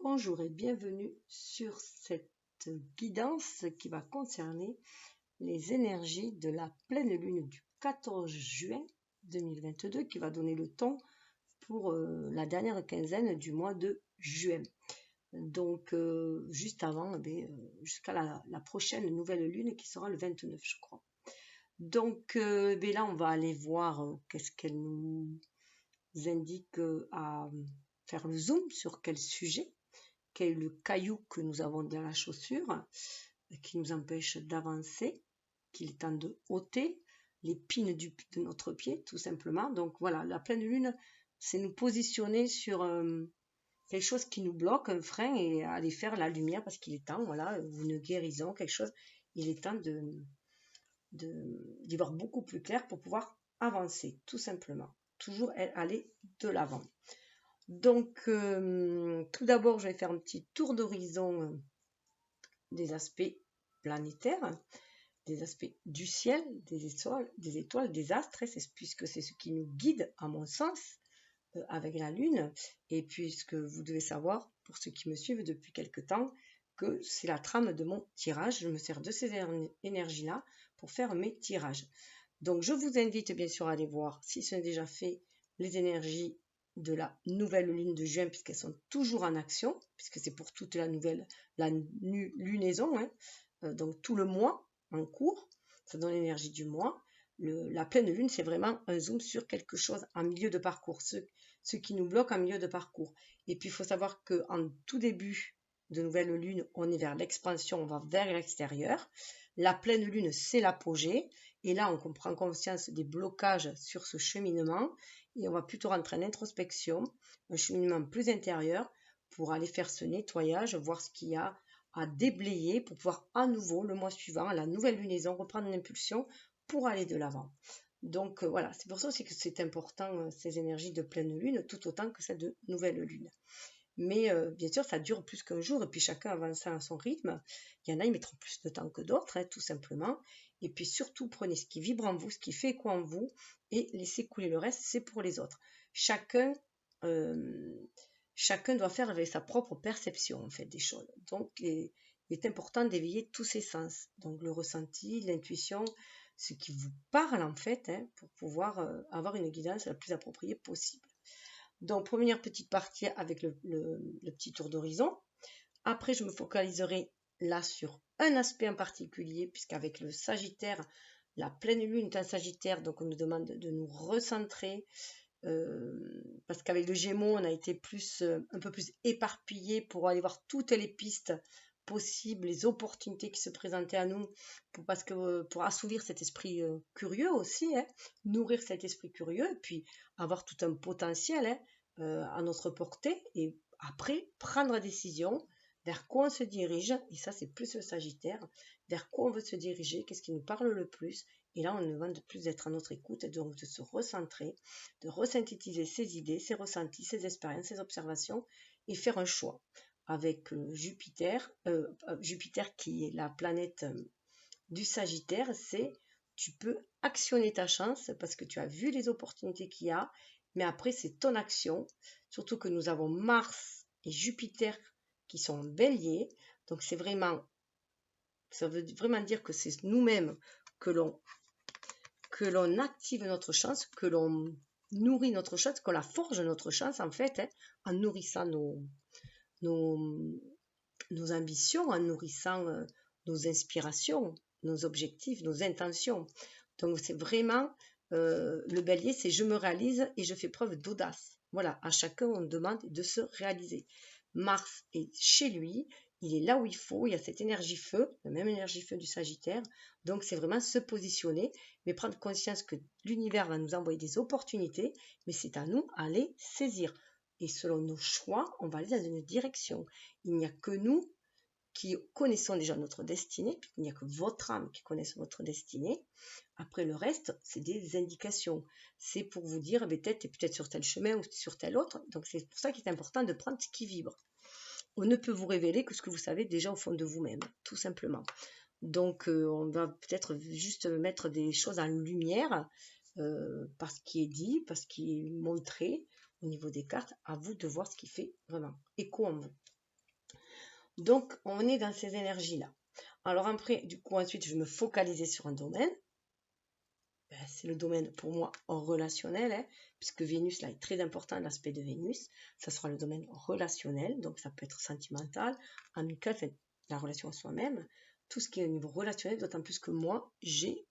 Bonjour et bienvenue sur cette guidance qui va concerner les énergies de la pleine lune du 14 juin 2022 qui va donner le ton pour la dernière quinzaine du mois de juin. Donc juste avant, jusqu'à la prochaine nouvelle lune qui sera le 29 je crois. Donc là on va aller voir qu'est-ce qu'elle nous indique à faire le zoom sur quel sujet. Quel est le caillou que nous avons dans la chaussure qui nous empêche d'avancer, qu'il est temps de ôter, l'épine de notre pied tout simplement. Donc voilà, la pleine lune, c'est nous positionner sur quelque chose qui nous bloque, un frein, et aller faire la lumière parce qu'il est temps, voilà, une guérison, quelque chose. Il est temps d'y voir beaucoup plus clair pour pouvoir avancer tout simplement, toujours aller de l'avant. Donc, tout d'abord, je vais faire un petit tour d'horizon des aspects planétaires, des aspects du ciel, des étoiles, des astres, puisque c'est ce qui nous guide, à mon sens, avec la Lune. Et puisque vous devez savoir, pour ceux qui me suivent depuis quelque temps, que c'est la trame de mon tirage. Je me sers de ces énergies-là pour faire mes tirages. Donc, je vous invite bien sûr à aller voir, si ce n'est déjà fait, les énergies de la nouvelle lune de juin, puisqu'elles sont toujours en action, puisque c'est pour toute la lunaison, donc tout le mois en cours, ça donne l'énergie du mois. La pleine lune, c'est vraiment un zoom sur quelque chose en milieu de parcours, ce qui nous bloque en milieu de parcours. Et puis il faut savoir qu'en tout début de nouvelle lune, on est vers l'expansion, on va vers l'extérieur. La pleine lune, c'est l'apogée. Et là, on prend conscience des blocages sur ce cheminement et on va plutôt rentrer en introspection, un cheminement plus intérieur pour aller faire ce nettoyage, voir ce qu'il y a à déblayer pour pouvoir à nouveau, le mois suivant, à la nouvelle lunaison, reprendre une impulsion pour aller de l'avant. Donc voilà, c'est pour ça aussi que c'est important ces énergies de pleine lune, tout autant que celles de nouvelle lune. Mais bien sûr, ça dure plus qu'un jour et puis chacun avance à son rythme. Il y en a, ils mettront plus de temps que d'autres, tout simplement. Et puis surtout, prenez ce qui vibre en vous, ce qui fait écho en vous et laissez couler le reste, c'est pour les autres. Chacun doit faire avec sa propre perception en fait des choses. Donc, il est important d'éveiller tous ses sens. Donc, le ressenti, l'intuition, ce qui vous parle en fait, pour pouvoir avoir une guidance la plus appropriée possible. Donc, première petite partie avec le petit tour d'horizon. Après, je me focaliserai là sur un aspect en particulier, puisqu'avec le Sagittaire, la pleine lune est un Sagittaire, donc on nous demande de nous recentrer, parce qu'avec le Gémeaux, on a été un peu plus éparpillé pour aller voir toutes les pistes possibles, les opportunités qui se présentaient à nous, pour assouvir cet esprit curieux aussi, nourrir cet esprit curieux, et puis avoir tout un potentiel à notre portée, et après prendre la décision vers quoi on se dirige, et ça c'est plus le Sagittaire, vers quoi on veut se diriger, qu'est-ce qui nous parle le plus, et là on nous demande de plus d'être à notre écoute, et donc de se recentrer, de resynthétiser ses idées, ses ressentis, ses expériences, ses observations, et faire un choix. Avec Jupiter qui est la planète du Sagittaire, c'est tu peux actionner ta chance parce que tu as vu les opportunités qu'il y a, mais après c'est ton action, surtout que nous avons Mars et Jupiter qui sont en Bélier, donc ça veut vraiment dire que c'est nous-mêmes que l'on active notre chance, que l'on nourrit notre chance, qu'on la forge notre chance en fait, en nourrissant nos ambitions, en nourrissant nos inspirations, nos objectifs, nos intentions. Donc c'est vraiment le Bélier, c'est je me réalise et je fais preuve d'audace. Voilà, à chacun on demande de se réaliser. Mars est chez lui, il est là où il faut, il y a cette énergie feu, la même énergie feu du Sagittaire. Donc c'est vraiment se positionner, mais prendre conscience que l'univers va nous envoyer des opportunités, mais c'est à nous à les saisir. Et selon nos choix, on va aller dans une direction. Il n'y a que nous qui connaissons déjà notre destinée, il n'y a que votre âme qui connaisse votre destinée. Après le reste, c'est des indications. C'est pour vous dire, peut-être sur tel chemin ou sur tel autre. Donc c'est pour ça qu'il est important de prendre ce qui vibre. On ne peut vous révéler que ce que vous savez déjà au fond de vous-même, tout simplement. Donc on va peut-être juste mettre des choses en lumière par ce qui est dit, par ce qui est montré au niveau des cartes. À vous de voir ce qui fait vraiment écho en vous. Donc, on est dans ces énergies-là. Alors après, du coup, ensuite, je vais me focaliser sur un domaine. C'est le domaine, pour moi, relationnel, hein, puisque Vénus, là, est très important, l'aspect de Vénus. Ça sera le domaine relationnel, donc ça peut être sentimental, amical, enfin, la relation à soi-même. Tout ce qui est au niveau relationnel, d'autant plus que moi, j'ai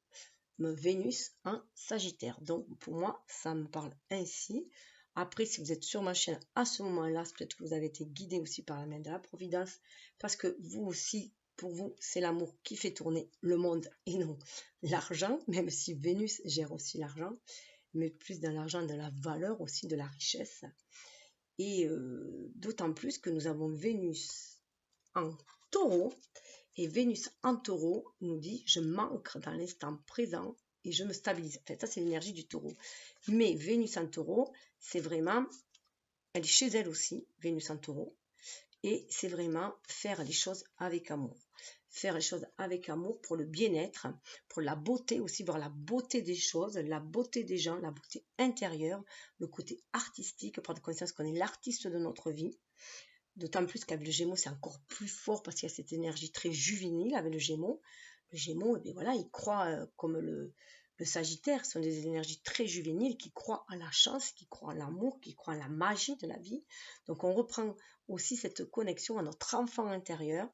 Vénus en Sagittaire. Donc, pour moi, ça me parle ainsi. Après, si vous êtes sur ma chaîne à ce moment-là, c'est peut-être que vous avez été guidé aussi par la main de la Providence, parce que vous aussi, pour vous, c'est l'amour qui fait tourner le monde et non l'argent, même si Vénus gère aussi l'argent, mais plus dans l'argent, de la valeur aussi, de la richesse. Et d'autant plus que nous avons Vénus en taureau, et Vénus en taureau nous dit je m'ancre dans l'instant présent et je me stabilise. En fait, ça, c'est l'énergie du taureau. Mais Vénus en taureau, c'est vraiment, elle est chez elle aussi, Vénus en taureau. Et c'est vraiment faire les choses avec amour. Faire les choses avec amour pour le bien-être, pour la beauté aussi, voir la beauté des choses, la beauté des gens, la beauté intérieure, le côté artistique, prendre conscience qu'on est l'artiste de notre vie. D'autant plus qu'avec le Gémeaux, c'est encore plus fort parce qu'il y a cette énergie très juvénile avec le Gémeaux. Le Gémeaux, eh bien voilà, il croit comme le Sagittaire, ce sont des énergies très juvéniles qui croient à la chance, qui croient à l'amour, qui croient à la magie de la vie. Donc on reprend aussi cette connexion à notre enfant intérieur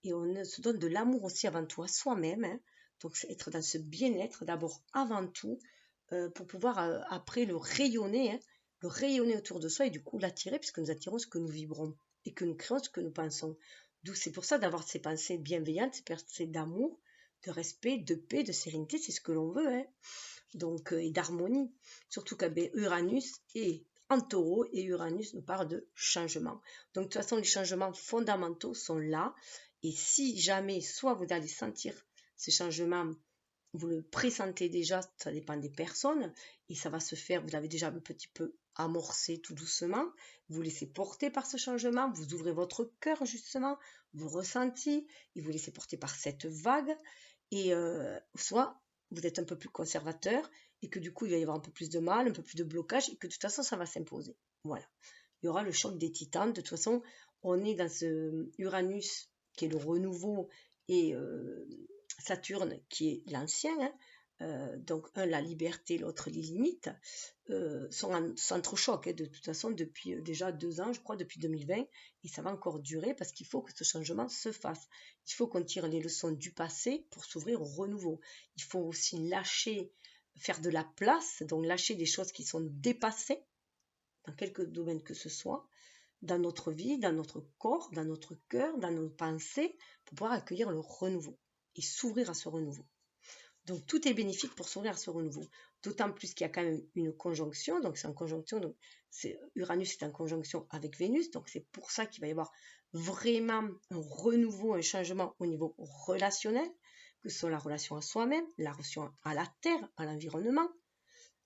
et on se donne de l'amour aussi avant tout à soi-même. Hein. Donc c'est être dans ce bien-être d'abord avant tout pour pouvoir après le rayonner autour de soi et du coup l'attirer puisque nous attirons ce que nous vibrons et que nous créons ce que nous pensons. D'où c'est pour ça d'avoir ces pensées bienveillantes, ces pensées d'amour, de respect, de paix, de sérénité, c'est ce que l'on veut, hein. Donc, et d'harmonie. Surtout qu'Uranus est en taureau et Uranus nous parle de changement. Donc, de toute façon, les changements fondamentaux sont là. Et si jamais, soit vous allez sentir ces changements, vous le pressentez déjà, ça dépend des personnes, et ça va se faire, vous l'avez déjà un petit peu amorcé tout doucement, vous laissez porter par ce changement, vous ouvrez votre cœur justement, vous ressentez, et vous laissez porter par cette vague, et soit vous êtes un peu plus conservateur, et que du coup il va y avoir un peu plus de mal, un peu plus de blocage, et que de toute façon ça va s'imposer. Voilà. Il y aura le choc des titans, de toute façon on est dans ce Uranus qui est le renouveau, et Saturne qui est l'ancien, hein, donc un la liberté, l'autre les limites, sont en centre-choc, hein, de toute façon depuis déjà 2 ans, je crois, depuis 2020, et ça va encore durer parce qu'il faut que ce changement se fasse. Il faut qu'on tire les leçons du passé pour s'ouvrir au renouveau. Il faut aussi lâcher, faire de la place, donc lâcher des choses qui sont dépassées dans quelque domaine que ce soit, dans notre vie, dans notre corps, dans notre cœur, dans nos pensées, pour pouvoir accueillir le renouveau et s'ouvrir à ce renouveau. Donc tout est bénéfique pour s'ouvrir à ce renouveau. D'autant plus qu'il y a quand même une conjonction, donc c'est en conjonction, donc Uranus est en conjonction avec Vénus, donc c'est pour ça qu'il va y avoir vraiment un renouveau, un changement au niveau relationnel, que ce soit la relation à soi-même, la relation à la terre, à l'environnement.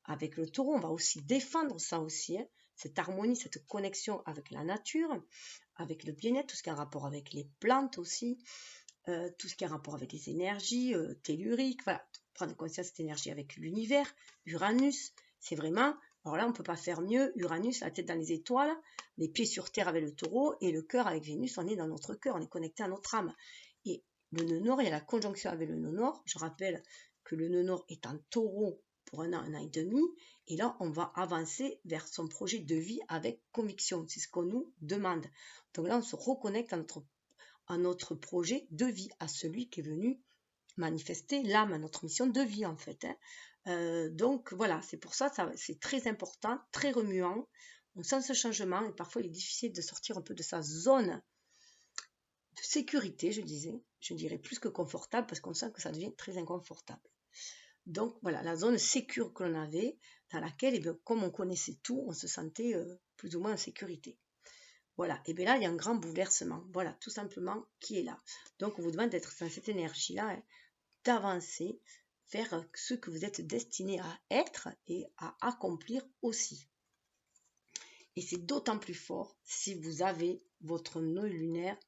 Avec le taureau, on va aussi défendre ça aussi, hein, cette harmonie, cette connexion avec la nature, avec le bien-être, tout ce qui a un rapport avec les plantes aussi, tout ce qui a un rapport avec les énergies telluriques, voilà, prendre conscience de cette énergie avec l'univers, Uranus, c'est vraiment, alors là on ne peut pas faire mieux, Uranus, la tête dans les étoiles, les pieds sur terre avec le taureau et le cœur avec Vénus, on est dans notre cœur, on est connecté à notre âme. Et le nœud nord, il y a la conjonction avec le nœud nord, je rappelle que le nœud nord est en taureau pour un an et demi, et là on va avancer vers son projet de vie avec conviction, c'est ce qu'on nous demande. Donc là on se reconnecte à notre projet de vie, à celui qui est venu manifester l'âme, à notre mission de vie en fait. Hein. Donc voilà, c'est pour ça, c'est très important, très remuant. On sent ce changement et parfois il est difficile de sortir un peu de sa zone de sécurité, je dirais plus que confortable parce qu'on sent que ça devient très inconfortable. Donc voilà, la zone sécure que l'on avait, dans laquelle, eh bien, comme on connaissait tout, on se sentait plus ou moins en sécurité. Voilà, et bien là, il y a un grand bouleversement, voilà, tout simplement, qui est là. Donc, on vous demande d'être dans cette énergie-là, hein, d'avancer vers ce que vous êtes destiné à être et à accomplir aussi. Et c'est d'autant plus fort si vous avez votre nœud lunaire,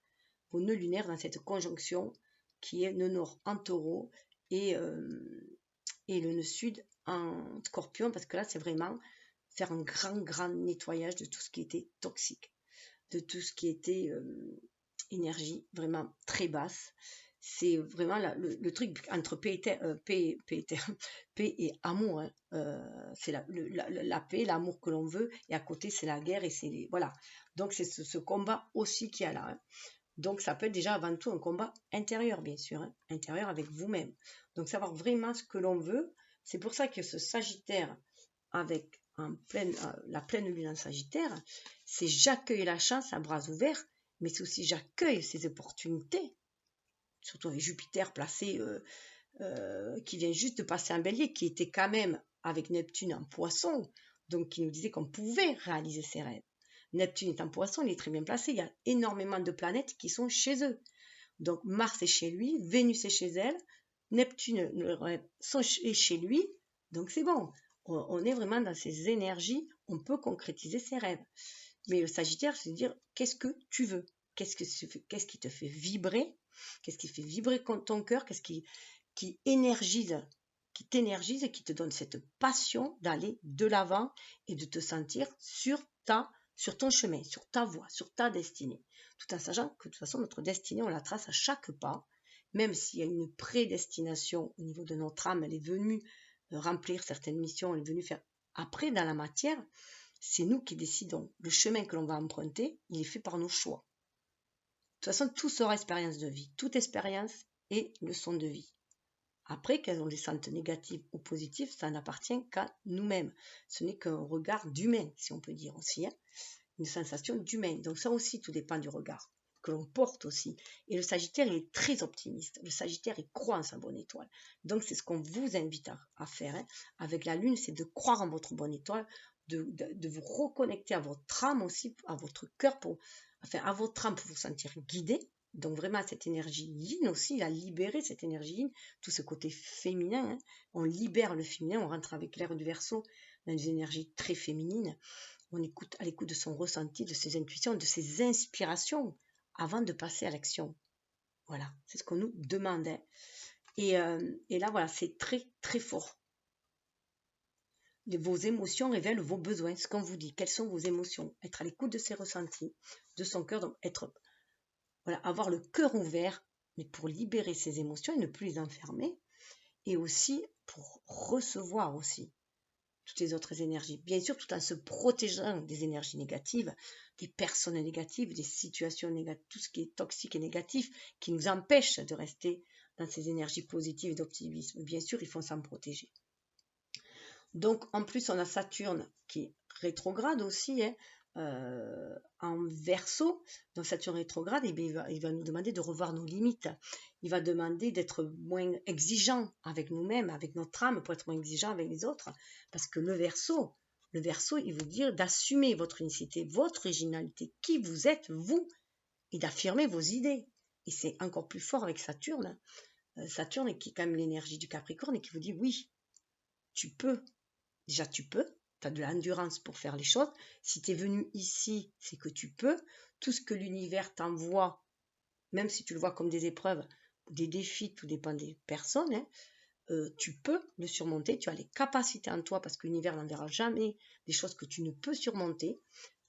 vos nœuds lunaires dans cette conjonction qui est nœud nord en taureau et le nœud sud en scorpion, parce que là, c'est vraiment faire un grand nettoyage de tout ce qui était toxique, de tout ce qui était énergie vraiment très basse. C'est vraiment le truc entre paix et amour. Hein. C'est la paix, l'amour que l'on veut, et à côté c'est la guerre et c'est voilà. Donc c'est ce combat aussi qu'il y a là. Hein. Donc ça peut être déjà avant tout un combat intérieur, bien sûr, hein, intérieur avec vous-même. Donc savoir vraiment ce que l'on veut. C'est pour ça que ce Sagittaire avec la pleine lune en Sagittaire, c'est j'accueille la chance à bras ouverts, mais c'est aussi j'accueille ces opportunités, surtout avec Jupiter placé, qui vient juste de passer en Bélier, qui était quand même avec Neptune en Poisson, donc qui nous disait qu'on pouvait réaliser ses rêves. Neptune est en Poisson, il est très bien placé, il y a énormément de planètes qui sont chez eux. Donc Mars est chez lui, Vénus est chez elle, Neptune est chez lui, donc c'est bon. On est vraiment dans ces énergies, on peut concrétiser ses rêves. Mais le Sagittaire, c'est de dire qu'est-ce que tu veux, qu'est-ce qui te fait vibrer, qu'est-ce qui fait vibrer ton cœur, qu'est-ce qui énergise, qui t'énergise et qui te donne cette passion d'aller de l'avant et de te sentir sur ton chemin, sur ta voie, sur ta destinée. Tout en sachant que de toute façon, notre destinée, on la trace à chaque pas, même s'il y a une prédestination au niveau de notre âme, elle est venue remplir certaines missions, elle est venue faire après dans la matière, c'est nous qui décidons. Le chemin que l'on va emprunter, il est fait par nos choix. De toute façon, tout sera expérience de vie. Toute expérience est leçon de vie. Après, qu'elles ont des sens négatives ou positifs, ça n'appartient qu'à nous-mêmes. Ce n'est qu'un regard d'humain, si on peut dire aussi. Hein. Une sensation d'humain. Donc ça aussi, tout dépend du regard que l'on porte aussi. Et le Sagittaire, il est très optimiste. Le Sagittaire, il croit en sa bonne étoile. Donc c'est ce qu'on vous invite à faire. Hein. Avec la Lune, c'est de croire en votre bonne étoile, de vous reconnecter à votre âme aussi, à votre cœur, à votre âme pour vous sentir guidé. Donc vraiment cette énergie yin aussi, il a libéré cette énergie yin, tout ce côté féminin. Hein. On libère le féminin, on rentre avec l'air du Verseau dans des énergies très féminines. On écoute à l'écoute de son ressenti, de ses intuitions, de ses inspirations avant de passer à l'action. Voilà, c'est ce qu'on nous demandait. Et là, voilà, c'est très, très fort. Vos émotions révèlent vos besoins, ce qu'on vous dit. Quelles sont vos émotions? Être à l'écoute de ses ressentis, de son cœur, donc avoir le cœur ouvert, mais pour libérer ses émotions et ne plus les enfermer, et aussi pour recevoir aussi toutes les autres énergies. Bien sûr, tout en se protégeant des énergies négatives, des personnes négatives, des situations négatives, tout ce qui est toxique et négatif, qui nous empêche de rester dans ces énergies positives et d'optimisme. Bien sûr, il faut s'en protéger. Donc, en plus, on a Saturne qui est rétrograde aussi, hein, en Verseau. Donc, Saturne rétrograde, et bien, il va nous demander de revoir nos limites. Il va demander d'être moins exigeant avec nous-mêmes, avec notre âme, pour être moins exigeant avec les autres. Parce que le Verseau, il veut dire d'assumer votre unicité, votre originalité, qui vous êtes, vous, et d'affirmer vos idées. Et c'est encore plus fort avec Saturne. Saturne qui est quand même l'énergie du Capricorne et qui vous dit oui, tu peux. Déjà, tu peux, tu as de l'endurance pour faire les choses. Si tu es venu ici, c'est que tu peux. Tout ce que l'univers t'envoie, même si tu le vois comme des épreuves, des défis, tout dépend des personnes, hein, tu peux le surmonter. Tu as les capacités en toi parce que l'univers n'enverra jamais des choses que tu ne peux surmonter.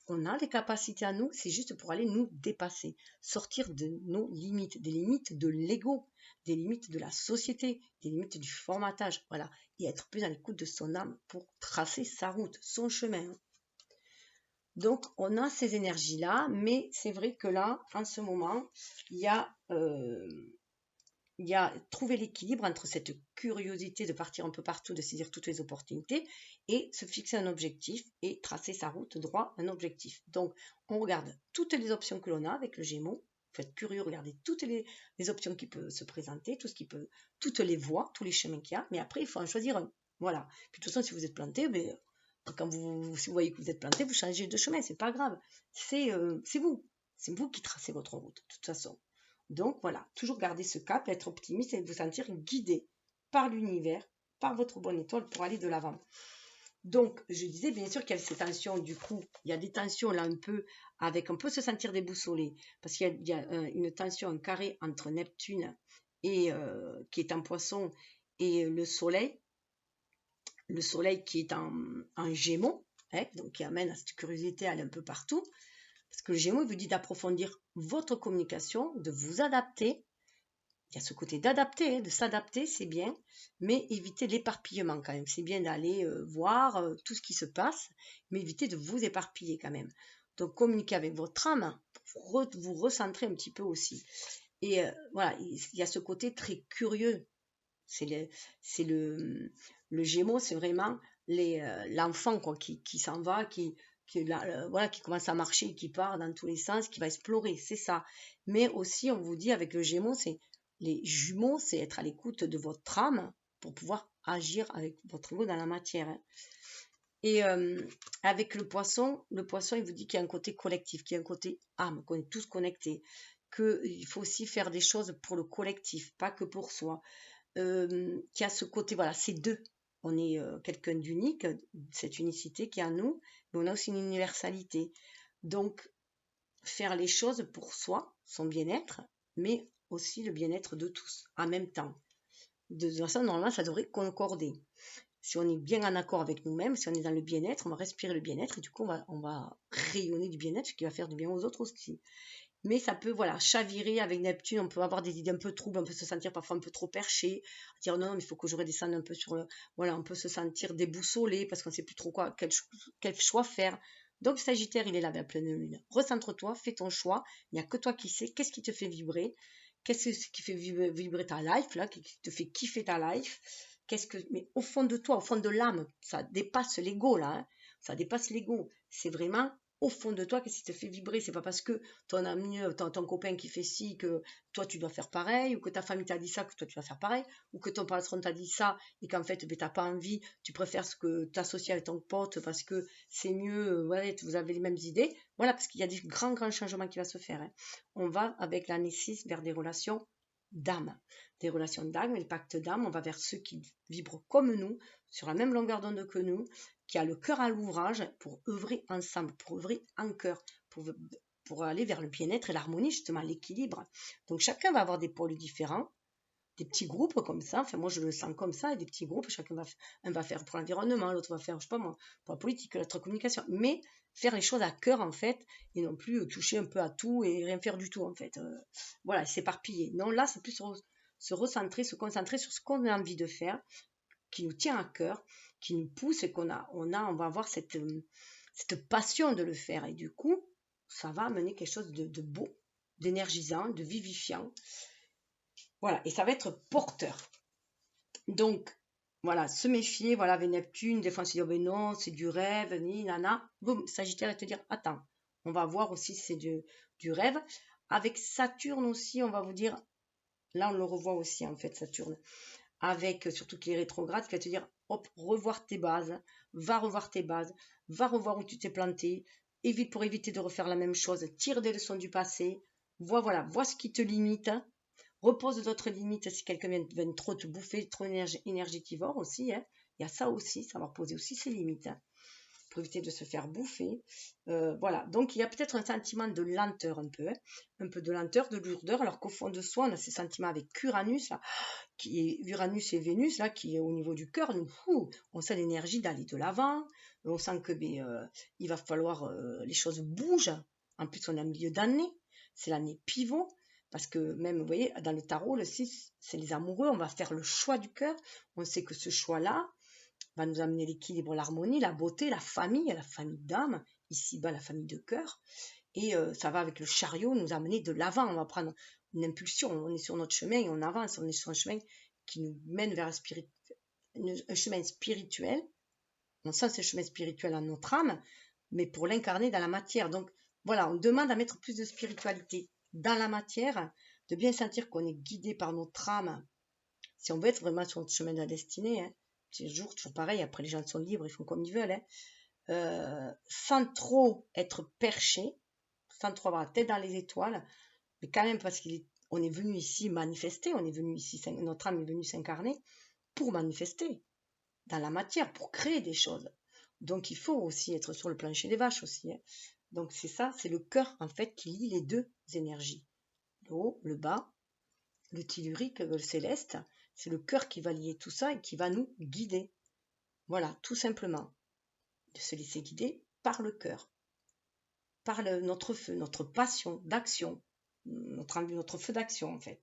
On a les capacités à nous, c'est juste pour aller nous dépasser, sortir de nos limites, des limites de l'ego, des limites de la société, des limites du formatage, voilà, et être plus à l'écoute de son âme pour tracer sa route, son chemin. Donc, on a ces énergies-là, mais c'est vrai que là, en ce moment, il y a trouver l'équilibre entre cette curiosité de partir un peu partout, de saisir toutes les opportunités et se fixer un objectif et tracer sa route droit un objectif. Donc, on regarde toutes les options que l'on a avec le Gémeaux. Vous faites curieux, regardez toutes les options qui peuvent se présenter, toutes les voies, tous les chemins qu'il y a. Mais après, il faut en choisir un. Voilà. Puis de toute façon, si vous êtes planté, si vous voyez que vous êtes planté, vous changez de chemin. C'est pas grave. C'est vous. C'est vous qui tracez votre route, de toute façon. Donc voilà, toujours garder ce cap, être optimiste et vous sentir guidé par l'univers, par votre bonne étoile pour aller de l'avant. Donc, je disais bien sûr qu'il y a ces tensions, du coup, il y a des tensions là un peu, avec on peut se sentir déboussolé, parce qu'il y a une tension, un carré entre Neptune et qui est en Poisson et le Soleil qui est en Gémeaux, hein, donc qui amène à cette curiosité à aller un peu partout. Parce que le Gémeaux vous dit d'approfondir votre communication, de vous adapter. Il y a ce côté d'adapter, de s'adapter, c'est bien, mais éviter l'éparpillement quand même. C'est bien d'aller voir tout ce qui se passe, mais éviter de vous éparpiller quand même. Donc communiquer avec votre âme pour vous recentrer un petit peu aussi. Et voilà, il y a ce côté très curieux. C'est le Gémeaux, c'est vraiment l'enfant qui s'en va, voilà, qui commence à marcher, qui part dans tous les sens, qui va explorer, c'est ça. Mais aussi, on vous dit avec le Gémeaux, c'est les jumeaux, c'est être à l'écoute de votre âme pour pouvoir agir avec votre ego dans la matière. Hein. Et avec le poisson, il vous dit qu'il y a un côté collectif, qu'il y a un côté âme, qu'on est tous connectés, qu'il faut aussi faire des choses pour le collectif, pas que pour soi. Qu'il y a ce côté, voilà, c'est deux. On est quelqu'un d'unique, cette unicité qui est en nous, mais on a aussi une universalité. Donc, faire les choses pour soi, son bien-être, mais aussi le bien-être de tous, en même temps. De toute façon, normalement, ça devrait concorder. Si on est bien en accord avec nous-mêmes, si on est dans le bien-être, on va respirer le bien-être et du coup, on va rayonner du bien-être, ce qui va faire du bien aux autres aussi. Mais ça peut, voilà, chavirer avec Neptune, on peut avoir des idées un peu troubles, on peut se sentir parfois un peu trop perché, dire non, mais il faut que je redescende un peu sur le... Voilà, on peut se sentir déboussolé parce qu'on ne sait plus trop quel choix faire. Donc Sagittaire, il est là à pleine lune. Recentre-toi, fais ton choix, il n'y a que toi qui sais qu'est-ce qui te fait vibrer, qu'est-ce qui fait vibrer ta life, là, qui te fait kiffer ta life, mais au fond de toi, au fond de l'âme, ça dépasse l'ego, là, hein, ça dépasse l'ego, c'est vraiment au fond de toi, qu'est-ce qui te fait vibrer? C'est pas parce que ton ami, ton copain qui fait ci que toi tu dois faire pareil, ou que ta famille t'a dit ça que toi tu vas faire pareil, ou que ton patron t'a dit ça et qu'en fait ben, t'as pas envie, tu préfères ce que t'associer avec ton pote parce que c'est mieux, ouais, vous avez les mêmes idées. Voilà, parce qu'il y a des grands changements qui vont se faire. Hein. On va avec l'année 6 vers des relations d'âme. Des relations d'âme et le pacte d'âme, on va vers ceux qui vibrent comme nous, sur la même longueur d'onde que nous, qui a le cœur à l'ouvrage pour œuvrer ensemble, pour œuvrer en cœur, pour aller vers le bien-être et l'harmonie, justement, l'équilibre. Donc chacun va avoir des pôles différents, des petits groupes comme ça, enfin moi je le sens comme ça, des petits groupes, un va faire pour l'environnement, l'autre va faire, je sais pas moi, pour la politique, l'autre communication, mais faire les choses à cœur en fait, et non plus toucher un peu à tout et rien faire du tout en fait. Voilà, s'éparpiller. Non, là c'est plus se recentrer, se concentrer sur ce qu'on a envie de faire, qui nous tient à cœur, qui nous pousse et on va avoir cette passion de le faire. Et du coup, ça va amener quelque chose de beau, d'énergisant, de vivifiant. Voilà, et ça va être porteur. Donc, voilà, se méfier, voilà, avec Neptune, des fois on se dit, oh ben non, c'est du rêve, ni nana. Boum, Sagittaire, et te dire, attends, on va voir aussi si c'est du rêve. Avec Saturne aussi, on va vous dire, là on le revoit aussi en fait, Saturne, avec surtout qu'il est rétrograde, qui va te dire, hop, revoir tes bases, va revoir tes bases, va revoir où tu t'es planté, pour éviter de refaire la même chose, tire des leçons du passé, vois ce qui te limite, repose d'autres limites si quelqu'un vient trop te bouffer, trop énergétivore aussi, hein. Il y a ça aussi, ça va reposer aussi ses limites. Hein, pour éviter de se faire bouffer. Voilà, donc il y a peut-être un sentiment de lenteur un peu, hein, un peu de lenteur, de lourdeur, alors qu'au fond de soi, on a ces sentiments avec Uranus, là, qui est Uranus et Vénus, là, qui est au niveau du cœur, on sent l'énergie d'aller de l'avant, on sent que il va falloir, les choses bougent, en plus on est en milieu d'année, c'est l'année pivot, parce que même, vous voyez, dans le tarot, le 6, c'est les amoureux, on va faire le choix du cœur, on sait que ce choix-là, va nous amener l'équilibre, l'harmonie, la beauté, la famille d'âme, ici-bas la famille de cœur, et ça va avec le chariot nous amener de l'avant, on va prendre une impulsion, on est sur notre chemin et on avance, on est sur un chemin qui nous mène vers un chemin spirituel, on sent ce chemin spirituel en notre âme, mais pour l'incarner dans la matière, donc voilà, on demande à mettre plus de spiritualité dans la matière, de bien sentir qu'on est guidé par notre âme, si on veut être vraiment sur notre chemin de la destinée, hein, toujours pareil, après les gens sont libres, ils font comme ils veulent, hein, sans trop être perché, sans trop avoir la tête dans les étoiles, mais quand même parce qu'on est venu ici manifester, notre âme est venue s'incarner pour manifester dans la matière, pour créer des choses. Donc il faut aussi être sur le plancher des vaches aussi. Hein. Donc c'est ça, c'est le cœur en fait qui lie les deux énergies. Le haut, le bas, le tellurique, le céleste, c'est le cœur qui va lier tout ça et qui va nous guider. Voilà, tout simplement. De se laisser guider par le cœur. par notre feu, notre passion d'action, notre feu d'action en fait.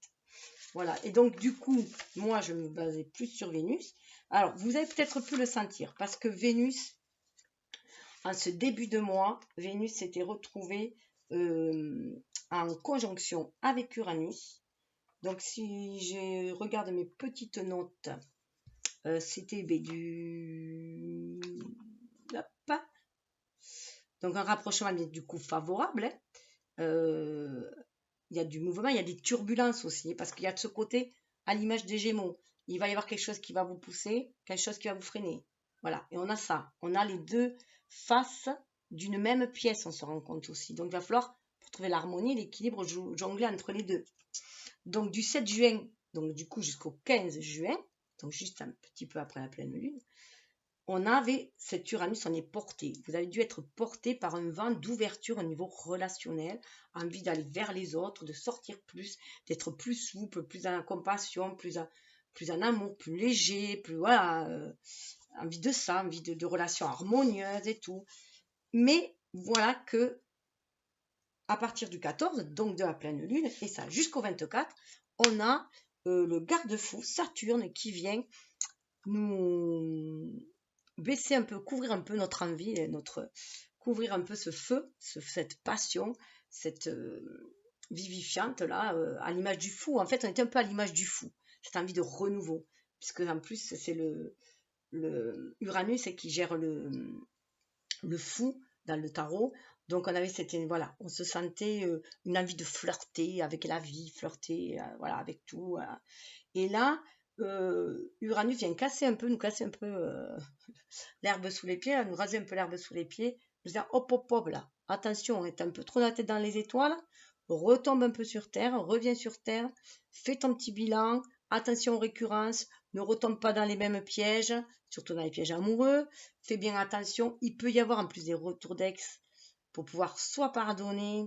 Voilà, et donc du coup, moi je me basais plus sur Vénus. Alors, vous avez peut-être pu le sentir, parce que Vénus, en ce début de mois, Vénus s'était retrouvée en conjonction avec Uranus. Donc si je regarde mes petites notes, c'était du... Hop. Donc un rapprochement du coup favorable. Il y a du mouvement, il y a des turbulences aussi, parce qu'il y a de ce côté, à l'image des Gémeaux, il va y avoir quelque chose qui va vous pousser, quelque chose qui va vous freiner. Voilà, et on a ça, on a les deux faces d'une même pièce, on se rend compte aussi. Donc il va falloir, pour trouver l'harmonie, l'équilibre, jongler entre les deux. Donc du 7 juin, donc du coup jusqu'au 15 juin, donc juste un petit peu après la pleine lune, on avait cet Uranus, on est porté. Vous avez dû être porté par un vent d'ouverture au niveau relationnel, envie d'aller vers les autres, de sortir plus, d'être plus souple, plus en compassion, plus en amour, plus léger, plus voilà, envie de ça, envie de relations harmonieuses et tout. Mais voilà que à partir du 14, donc de la pleine lune, et ça jusqu'au 24, on a le garde-fou Saturne qui vient nous baisser un peu, couvrir un peu notre envie, couvrir un peu ce feu, cette passion, cette vivifiante là, à l'image du fou. En fait, on était un peu à l'image du fou, cette envie de renouveau, puisque en plus c'est le Uranus qui gère le fou dans le tarot. Donc on avait voilà, on se sentait une envie de flirter avec la vie, flirter voilà, avec tout. Et là, Uranus vient nous casser un peu l'herbe sous les pieds, nous raser un peu l'herbe sous les pieds, nous dire hop hop hop là, attention, on est un peu trop la tête dans les étoiles, retombe un peu sur terre, reviens sur terre, fais ton petit bilan, attention aux récurrences, ne retombe pas dans les mêmes pièges, surtout dans les pièges amoureux, fais bien attention, il peut y avoir en plus des retours d'ex pour pouvoir soit pardonner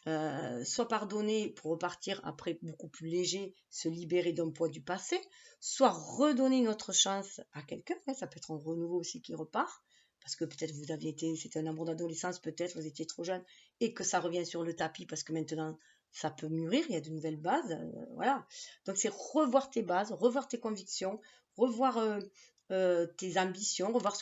pour repartir après beaucoup plus léger, se libérer d'un poids du passé, soit redonner une autre chance à quelqu'un, ça peut être un renouveau aussi qui repart, parce que peut-être vous aviez été, c'était un amour d'adolescence, peut-être vous étiez trop jeune, et que ça revient sur le tapis, parce que maintenant ça peut mûrir, il y a de nouvelles bases, voilà. Donc c'est revoir tes bases, revoir tes convictions, revoir tes ambitions, revoir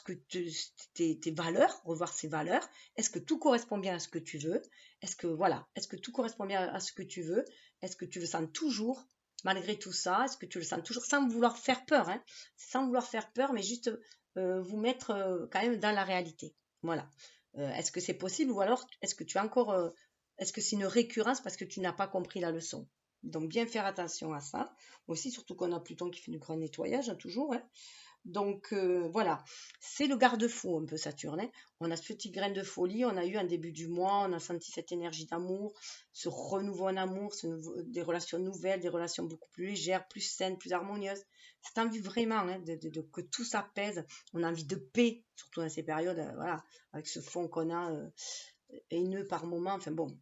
tes valeurs, revoir ces valeurs. Est-ce que tout correspond bien à ce que tu veux? Est-ce que tout correspond bien à ce que tu veux? Est-ce que tu le sens toujours malgré tout ça? Est-ce que tu le sens toujours sans vouloir faire peur, hein? Sans vouloir faire peur, mais juste vous mettre quand même dans la réalité. Voilà. Est-ce que c'est possible ou alors est-ce que tu as encore est-ce que c'est une récurrence parce que tu n'as pas compris la leçon? Donc bien faire attention à ça. Aussi, surtout qu'on a Pluton qui fait du grand nettoyage, hein, toujours, hein. Donc voilà, c'est le garde-fou un peu Saturne, hein. On a ce petit grain de folie, on a eu un début du mois, on a senti cette énergie d'amour, ce renouveau en amour, des relations nouvelles, des relations beaucoup plus légères, plus saines, plus harmonieuses. C'est envie vraiment hein, que tout s'apaise. On a envie de paix, surtout dans ces périodes, voilà, avec ce fond qu'on a haineux par moment. Enfin bon,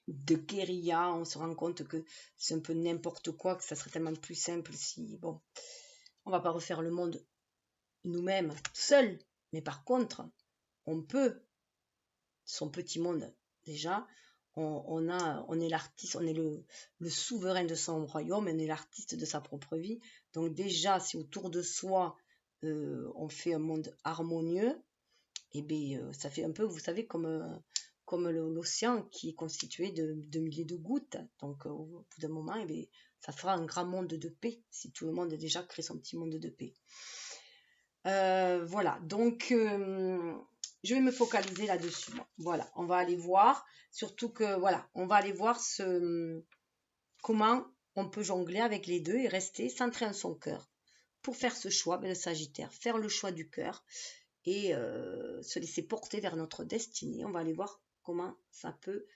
de guérilla, on se rend compte que c'est un peu n'importe quoi, que ça serait tellement plus simple si bon. On va pas refaire le monde nous-mêmes seuls, mais par contre, on peut, son petit monde déjà, on est l'artiste, on est le souverain de son royaume, on est l'artiste de sa propre vie. Donc déjà, si autour de soi, on fait un monde harmonieux, et bien ça fait un peu, vous savez, comme l'océan qui est constitué de milliers de gouttes. Donc au bout d'un moment, et bien, ça fera un grand monde de paix, si tout le monde a déjà créé son petit monde de paix. Voilà, donc je vais me focaliser là-dessus. Voilà, on va aller voir, surtout que voilà, on va aller voir comment on peut jongler avec les deux et rester centré en son cœur pour faire ce choix, le Sagittaire, faire le choix du cœur et se laisser porter vers notre destinée. On va aller voir comment ça peut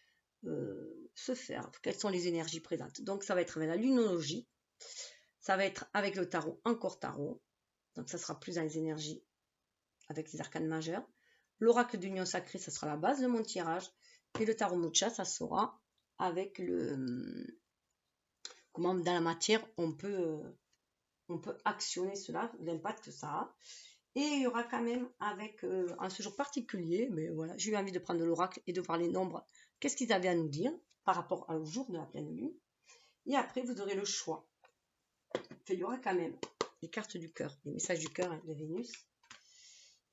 se faire, quelles sont les énergies présentes. Donc ça va être avec la lunologie, ça va être avec le tarot, encore tarot. Donc ça sera plus dans les énergies avec les arcanes majeurs. L'oracle d'union sacrée, ça sera la base de mon tirage. Et le tarot Mucha, ça sera avec comment dans la matière on peut actionner cela, l'impact que ça a. Et il y aura quand même avec un séjour particulier, mais voilà, j'ai eu envie de prendre l'oracle et de voir les nombres, qu'est-ce qu'ils avaient à nous dire par rapport au jour de la pleine lune. Et après, vous aurez le choix. Enfin, il y aura quand même les cartes du cœur, les messages du cœur de Vénus.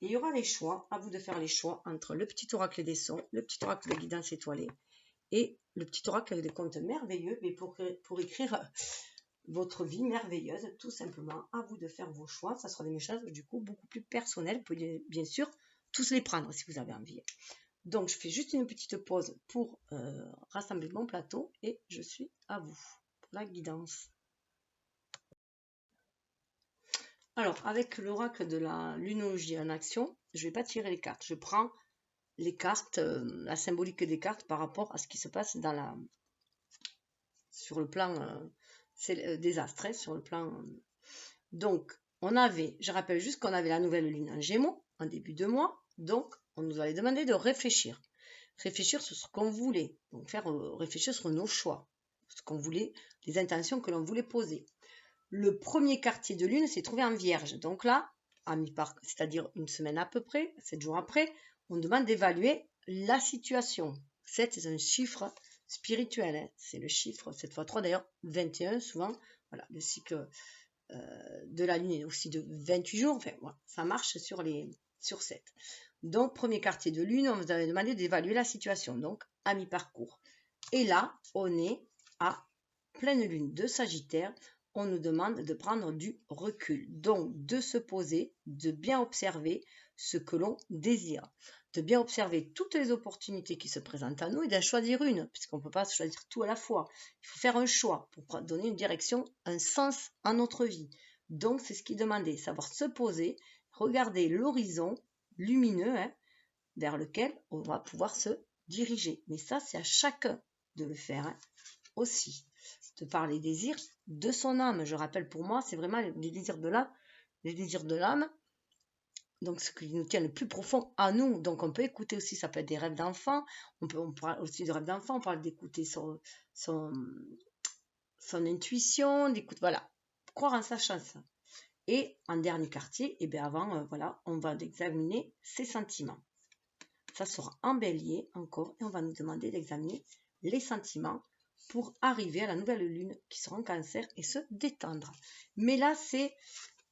Et il y aura les choix, à vous de faire les choix entre le petit oracle des sons, le petit oracle de guidance étoilée et le petit oracle avec des contes merveilleux, mais pour écrire votre vie merveilleuse, tout simplement. À vous de faire vos choix. Ça sera des messages du coup beaucoup plus personnels. Vous pouvez bien sûr tous les prendre si vous avez envie. Donc je fais juste une petite pause pour rassembler mon plateau et je suis à vous pour la guidance. Alors avec l'oracle de la lunologie en action, je ne vais pas tirer les cartes. Je prends les cartes, la symbolique des cartes par rapport à ce qui se passe sur le plan des astres, sur le plan. Donc, on avait, je rappelle juste qu'on avait la nouvelle lune en Gémeaux en début de mois, donc on nous avait demandé de réfléchir. Réfléchir sur ce qu'on voulait, donc faire réfléchir sur nos choix, ce qu'on voulait, les intentions que l'on voulait poser. Le premier quartier de lune s'est trouvé en Vierge, donc là, à mi-parc, c'est-à-dire une semaine à peu près, 7 jours après, on demande d'évaluer la situation. 7 est un chiffre spirituel, hein. C'est le chiffre, 7 x 3 d'ailleurs, 21 souvent, voilà, le cycle de la lune est aussi de 28 jours, enfin voilà, ça marche sur 7. Donc premier quartier de lune, on vous avait demandé d'évaluer la situation, donc à mi-parcours. Et là, on est à pleine lune de Sagittaire, on nous demande de prendre du recul, donc de se poser, de bien observer ce que l'on désire, de bien observer toutes les opportunités qui se présentent à nous et d'en choisir une, puisqu'on ne peut pas choisir tout à la fois. Il faut faire un choix pour donner une direction, un sens à notre vie. Donc c'est ce qui est demandé, savoir se poser, regarder l'horizon lumineux, hein, vers lequel on va pouvoir se diriger. Mais ça, c'est à chacun de le faire, hein, aussi. De par les désirs de son âme. Je rappelle, pour moi, c'est vraiment les désirs de l'âme. Les désirs de l'âme, donc ce qui nous tient le plus profond à nous. Donc on peut écouter aussi, ça peut être des rêves d'enfants. On parle aussi de rêves d'enfants, on parle d'écouter son intuition, d'écouter, voilà, croire en sa chance. Et en dernier quartier, et bien avant, voilà, on va examiner ses sentiments. Ça sera en bélier encore, et on va nous demander d'examiner les sentiments pour arriver à la nouvelle lune qui sera en cancer et se détendre. Mais là, c'est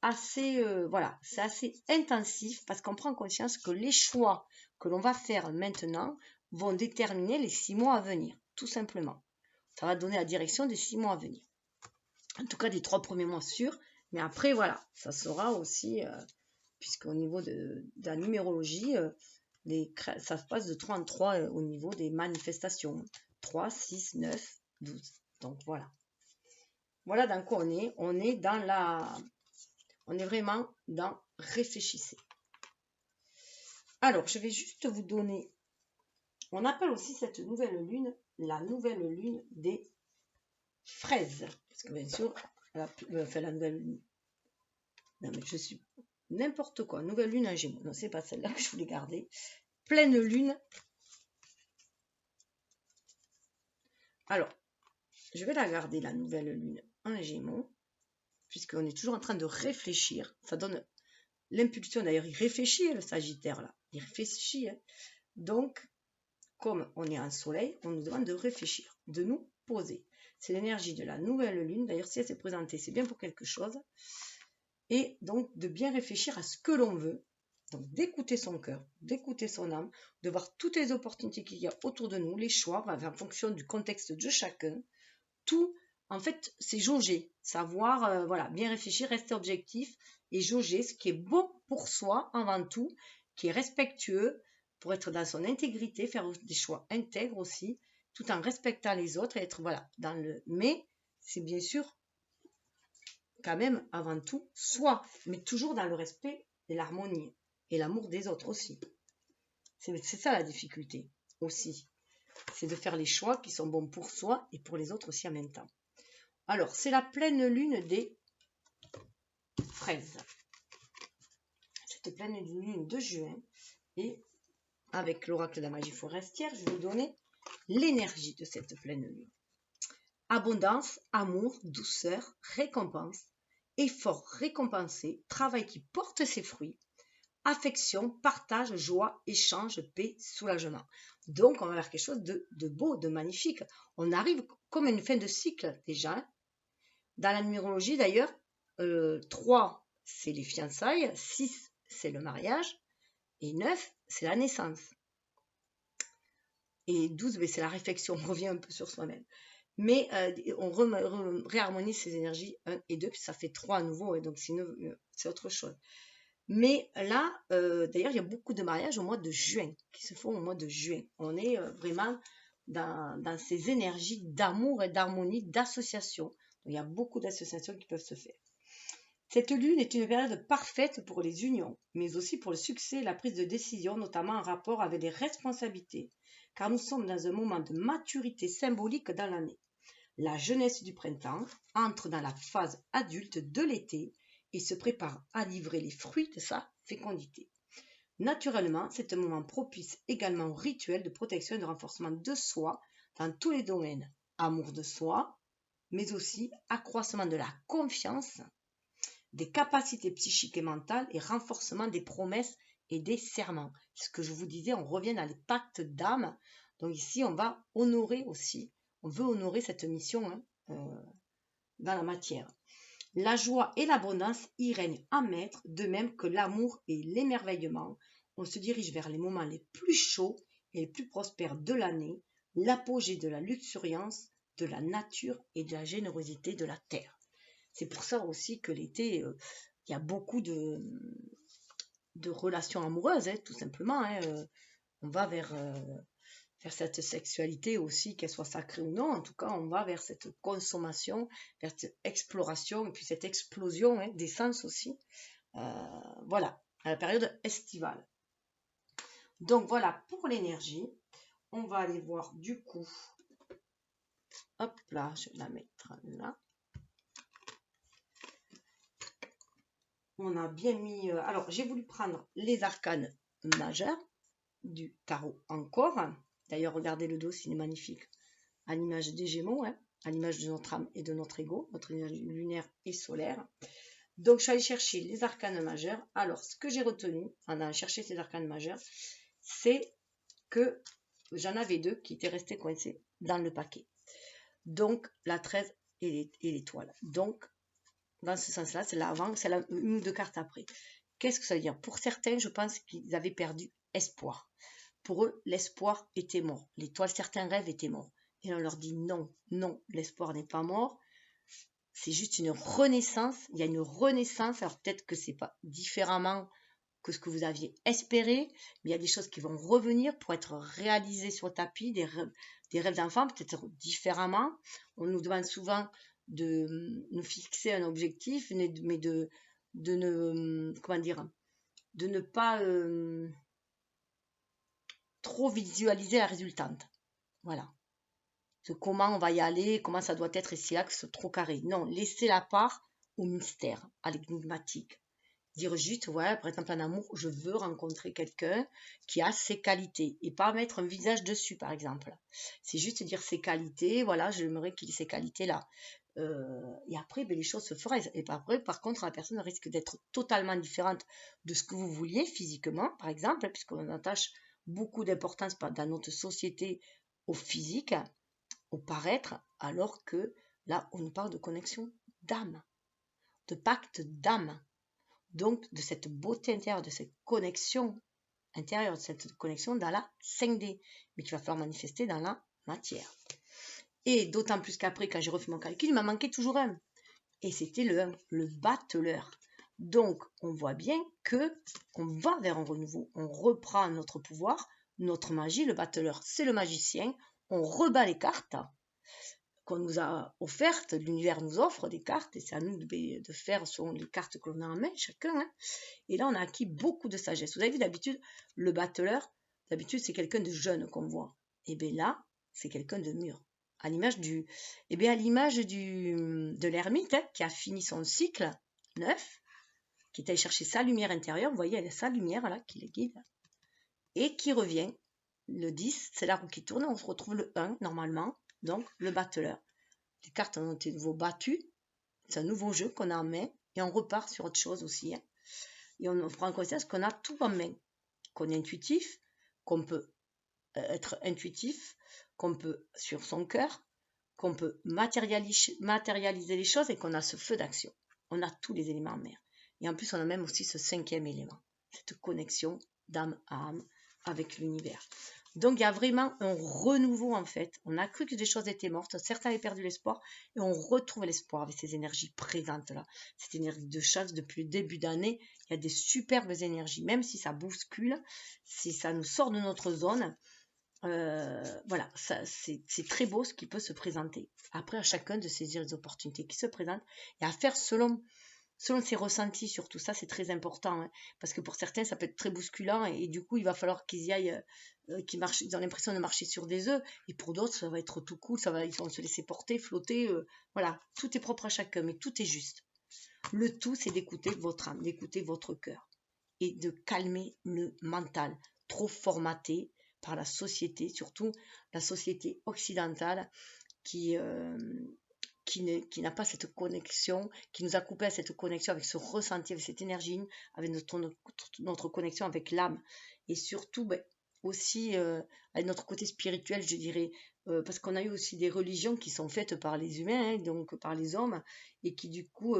assez, voilà, c'est assez intensif parce qu'on prend conscience que les choix que l'on va faire maintenant vont déterminer les 6 mois à venir, tout simplement. Ça va donner la direction des 6 mois à venir. En tout cas, des 3 premiers mois sûrs. Mais après, voilà, ça sera aussi, puisqu'au niveau de la numérologie, ça se passe de 3 en 3 au niveau des manifestations. 3, 6, 9, 12. Donc voilà. Voilà dans quoi on est. On est vraiment dans réfléchissez. Alors, je vais juste vous donner. On appelle aussi cette nouvelle lune la nouvelle lune des fraises. Parce que bien sûr, la nouvelle lune. Non, mais je suis n'importe quoi. Nouvelle lune en Gémeaux. Non, c'est pas celle-là que je voulais garder. Pleine lune. Alors, je vais la garder, la nouvelle lune en Gémeaux, puisqu'on est toujours en train de réfléchir. Ça donne l'impulsion, d'ailleurs, il réfléchit, le Sagittaire, là. Il réfléchit. Hein. Donc, comme on est en soleil, on nous demande de réfléchir, de nous poser. C'est l'énergie de la nouvelle lune. D'ailleurs, si elle s'est présentée, c'est bien pour quelque chose. Et donc, de bien réfléchir à ce que l'on veut. Donc, d'écouter son cœur, d'écouter son âme, de voir toutes les opportunités qu'il y a autour de nous, les choix, en fonction du contexte de chacun. Tout, en fait, c'est jauger, savoir, voilà, bien réfléchir, rester objectif et jauger ce qui est bon pour soi avant tout, qui est respectueux pour être dans son intégrité, faire des choix intègres aussi, tout en respectant les autres et être, voilà, dans le... Mais c'est bien sûr quand même avant tout soi, mais toujours dans le respect et l'harmonie et l'amour des autres aussi. C'est ça la difficulté aussi. C'est de faire les choix qui sont bons pour soi et pour les autres aussi en même temps. Alors, c'est la pleine lune des fraises. Cette pleine lune de juin. Et avec l'oracle de la magie forestière, je vais vous donner l'énergie de cette pleine lune. Abondance, amour, douceur, récompense, effort récompensé, travail qui porte ses fruits, affection, partage, joie, échange, paix, soulagement. Donc, on va vers quelque chose de beau, de magnifique. On arrive comme une fin de cycle déjà. Dans la numérologie d'ailleurs, 3, c'est les fiançailles, 6, c'est le mariage, et 9, c'est la naissance. Et 12, c'est la réflexion, on revient un peu sur soi-même. Mais on réharmonise ces énergies 1 et 2, puis ça fait 3 à nouveau, et donc c'est autre chose. Mais là, d'ailleurs, il y a beaucoup de mariages au mois de juin, qui se font au mois de juin. On est vraiment dans ces énergies d'amour et d'harmonie, d'association. Il y a beaucoup d'associations qui peuvent se faire. Cette lune est une période parfaite pour les unions, mais aussi pour le succès et la prise de décision, notamment en rapport avec les responsabilités, car nous sommes dans un moment de maturité symbolique dans l'année. La jeunesse du printemps entre dans la phase adulte de l'été et se prépare à livrer les fruits de sa fécondité. Naturellement, c'est un moment propice également au rituel de protection et de renforcement de soi dans tous les domaines. Amour de soi, mais aussi accroissement de la confiance, des capacités psychiques et mentales et renforcement des promesses et des serments. Ce que je vous disais, on revient dans les pactes d'âme. Donc ici, on va honorer aussi, on veut honorer cette mission dans la matière. La joie et l'abondance y règnent en maître, de même que l'amour et l'émerveillement. On se dirige vers les moments les plus chauds et les plus prospères de l'année, l'apogée de la luxuriance, de la nature et de la générosité de la terre. C'est pour ça aussi que l'été, il y a beaucoup de relations amoureuses, tout simplement. On va vers cette sexualité aussi, qu'elle soit sacrée ou non. En tout cas, on va vers cette consommation, vers cette exploration, et puis cette explosion des sens aussi. Voilà, à la période estivale. Donc voilà pour l'énergie. On va aller voir du coup. Hop là, je vais la mettre là. On a bien mis... alors, j'ai voulu prendre les arcanes majeurs du tarot encore. D'ailleurs, regardez le dos, il est magnifique. À l'image des Gémeaux, à l'image de notre âme et de notre ego, notre énergie lunaire et solaire. Donc, je suis allée chercher les arcanes majeurs. Alors, ce que j'ai retenu en allant chercher ces arcanes majeurs, c'est que j'en avais 2 qui étaient restés coincés dans le paquet. Donc, la 13 et l'étoile. Donc, dans ce sens-là, c'est l'avant, c'est une ou 2 cartes après. Qu'est-ce que ça veut dire? Pour certains, je pense qu'ils avaient perdu espoir. Pour eux, l'espoir était mort. L'étoile, certains rêves étaient morts. Et on leur dit non, non, l'espoir n'est pas mort. C'est juste une renaissance. Il y a une renaissance. Alors peut-être que c'est pas différemment que ce que vous aviez espéré, mais il y a des choses qui vont revenir pour être réalisées sur le tapis, des rêves d'enfants, peut-être différemment. On nous demande souvent de nous fixer un objectif, mais de ne, comment dire, de ne pas trop visualiser la résultante. Voilà. Comment on va y aller, comment ça doit être, et c'est axe trop carré. Non, laissez la part au mystère, à l'énigmatique. Dire juste, voilà, par exemple en amour, je veux rencontrer quelqu'un qui a ses qualités et pas mettre un visage dessus, par exemple. C'est juste dire ses qualités, voilà, j'aimerais qu'il ait ces qualités-là. Et après, les choses se feraient. Et après, par contre, la personne risque d'être totalement différente de ce que vous vouliez physiquement, par exemple, puisqu'on attache beaucoup d'importance dans notre société au physique, au paraître, alors que là, on nous parle de connexion d'âme, de pacte d'âme. Donc, de cette beauté intérieure, de cette connexion intérieure, de cette connexion dans la 5D, mais qui va falloir manifester dans la matière. Et d'autant plus qu'après, quand j'ai refait mon calcul, il m'a manqué toujours un. Et c'était le 1, le battleur. Donc, on voit bien que on va vers un renouveau. On reprend notre pouvoir, notre magie. Le battleur, c'est le magicien. On rebat les cartes qu'on nous a offertes. L'univers nous offre des cartes et c'est à nous de faire selon les cartes que l'on a en main, chacun. Et là, on a acquis beaucoup de sagesse. Vous avez vu, d'habitude, le battleur, d'habitude, c'est quelqu'un de jeune qu'on voit. Et bien là, c'est quelqu'un de mûr. À l'image de l'ermite qui a fini son cycle 9, qui est allé chercher sa lumière intérieure, vous voyez, elle a sa lumière là qui le guide, et qui revient. Le 10, c'est la roue qui tourne, on se retrouve le 1 normalement, donc le battleur. Les cartes ont été de nouveau battues, c'est un nouveau jeu qu'on a en main, et on repart sur autre chose aussi. Et on prend conscience qu'on a tout en main, qu'on est intuitif, qu'on peut être intuitif, qu'on peut sur son cœur, qu'on peut matérialiser les choses et qu'on a ce feu d'action. On a tous les éléments en mer. Et en plus, on a même aussi ce 5e élément, cette connexion d'âme à âme avec l'univers. Donc, il y a vraiment un renouveau en fait. On a cru que des choses étaient mortes, certains avaient perdu l'espoir et on retrouve l'espoir avec ces énergies présentes là. Cette énergie de chasse depuis le début d'année, il y a des superbes énergies, même si ça bouscule, si ça nous sort de notre zone. Voilà, c'est très beau ce qui peut se présenter. Après, à chacun de saisir les opportunités qui se présentent et à faire selon ses ressentis, surtout ça, c'est très important. Hein, parce que pour certains, ça peut être très bousculant et du coup, il va falloir qu'ils y aillent, qu'ils marchent, ils ont l'impression de marcher sur des œufs. Et pour d'autres, ça va être tout cool, ils vont se laisser porter, flotter. Voilà, tout est propre à chacun, mais tout est juste. Le tout, c'est d'écouter votre âme, d'écouter votre cœur et de calmer le mental, trop formaté par la société, surtout la société occidentale qui n'a pas cette connexion, qui nous a coupé à cette connexion avec ce ressenti, avec cette énergie, avec notre connexion avec l'âme. Et surtout, aussi avec notre côté spirituel, je dirais, parce qu'on a eu aussi des religions qui sont faites par les humains, hein, donc par les hommes, et qui du coup,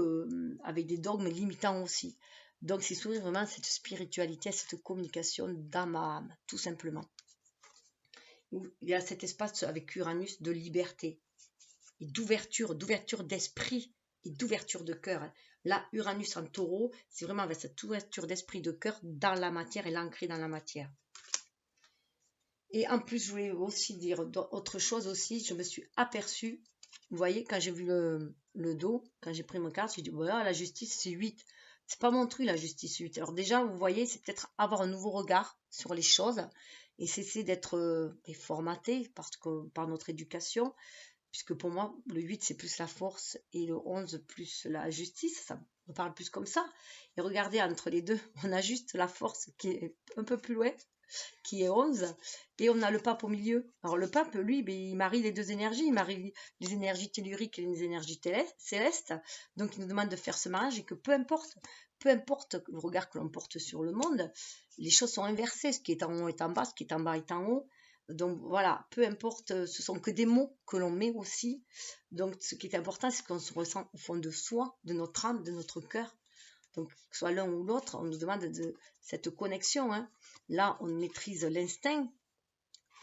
avec des dogmes limitants aussi. Donc c'est s'ouvrir vraiment cette spiritualité, cette communication d'âme à âme, tout simplement. Il y a cet espace avec Uranus de liberté et d'ouverture d'esprit et d'ouverture de cœur. Là, Uranus en taureau, c'est vraiment avec cette ouverture d'esprit de cœur dans la matière et l'ancrer dans la matière. Et en plus, je voulais aussi dire autre chose aussi, je me suis aperçue, vous voyez, quand j'ai vu le dos, quand j'ai pris mon carte, j'ai dit, voilà, la justice, c'est 8. C'est pas mon truc, la justice 8. Alors déjà, vous voyez, c'est peut-être avoir un nouveau regard sur les choses et cesser d'être formaté par notre éducation, puisque pour moi, le 8, c'est plus la force et le 11, plus la justice, ça me parle plus comme ça. Et regardez, entre les deux, on a juste la force qui est un peu plus loin, qui est 11, et on a le pape au milieu. Alors le pape, lui, il marie les deux énergies, il marie les énergies telluriques et les énergies célestes, donc il nous demande de faire ce mariage et que peu importe le regard que l'on porte sur le monde, les choses sont inversées, ce qui est en haut est en bas, ce qui est en bas est en haut. Donc voilà, peu importe, ce sont que des mots que l'on met aussi. Donc ce qui est important, c'est qu'on se ressent au fond de soi, de notre âme, de notre cœur. Donc que ce soit l'un ou l'autre, on nous demande cette connexion. Hein. Là, on maîtrise l'instinct.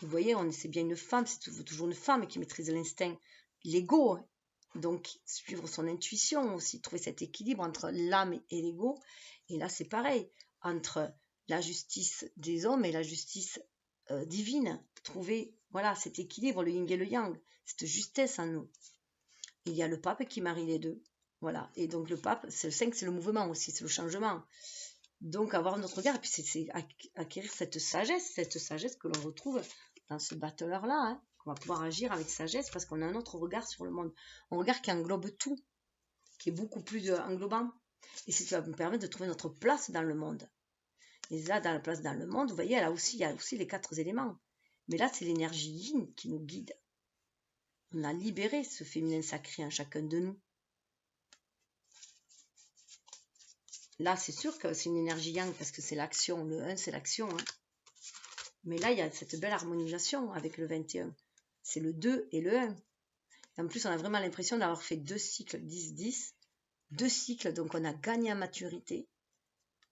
Vous voyez, c'est bien une femme, c'est toujours une femme qui maîtrise l'instinct, l'ego. Hein. Donc suivre son intuition aussi, trouver cet équilibre entre l'âme et l'ego. Et là, c'est pareil, entre la justice des hommes et la justice divine, trouver voilà cet équilibre, le yin et le yang, cette justesse en nous. Il y a le pape qui marie les deux, voilà. Et donc le pape, c'est le 5, c'est le mouvement aussi, c'est le changement. Donc avoir notre regard, et puis c'est acquérir cette sagesse que l'on retrouve dans ce battleur-là, hein, qu'on va pouvoir agir avec sagesse parce qu'on a un autre regard sur le monde, un regard qui englobe tout, qui est beaucoup plus englobant. Et ça va nous permettre de trouver notre place dans le monde. Et là, dans la place dans le monde, vous voyez, il y a aussi les 4 éléments. Mais là, c'est l'énergie yin qui nous guide. On a libéré ce féminin sacré en chacun de nous. Là, c'est sûr que c'est une énergie yang parce que c'est l'action. Le 1, c'est l'action. Hein. Mais là, il y a cette belle harmonisation avec le 21. C'est le 2 et le 1. Et en plus, on a vraiment l'impression d'avoir fait 2 cycles 10-10. 2 cycles, donc on a gagné en maturité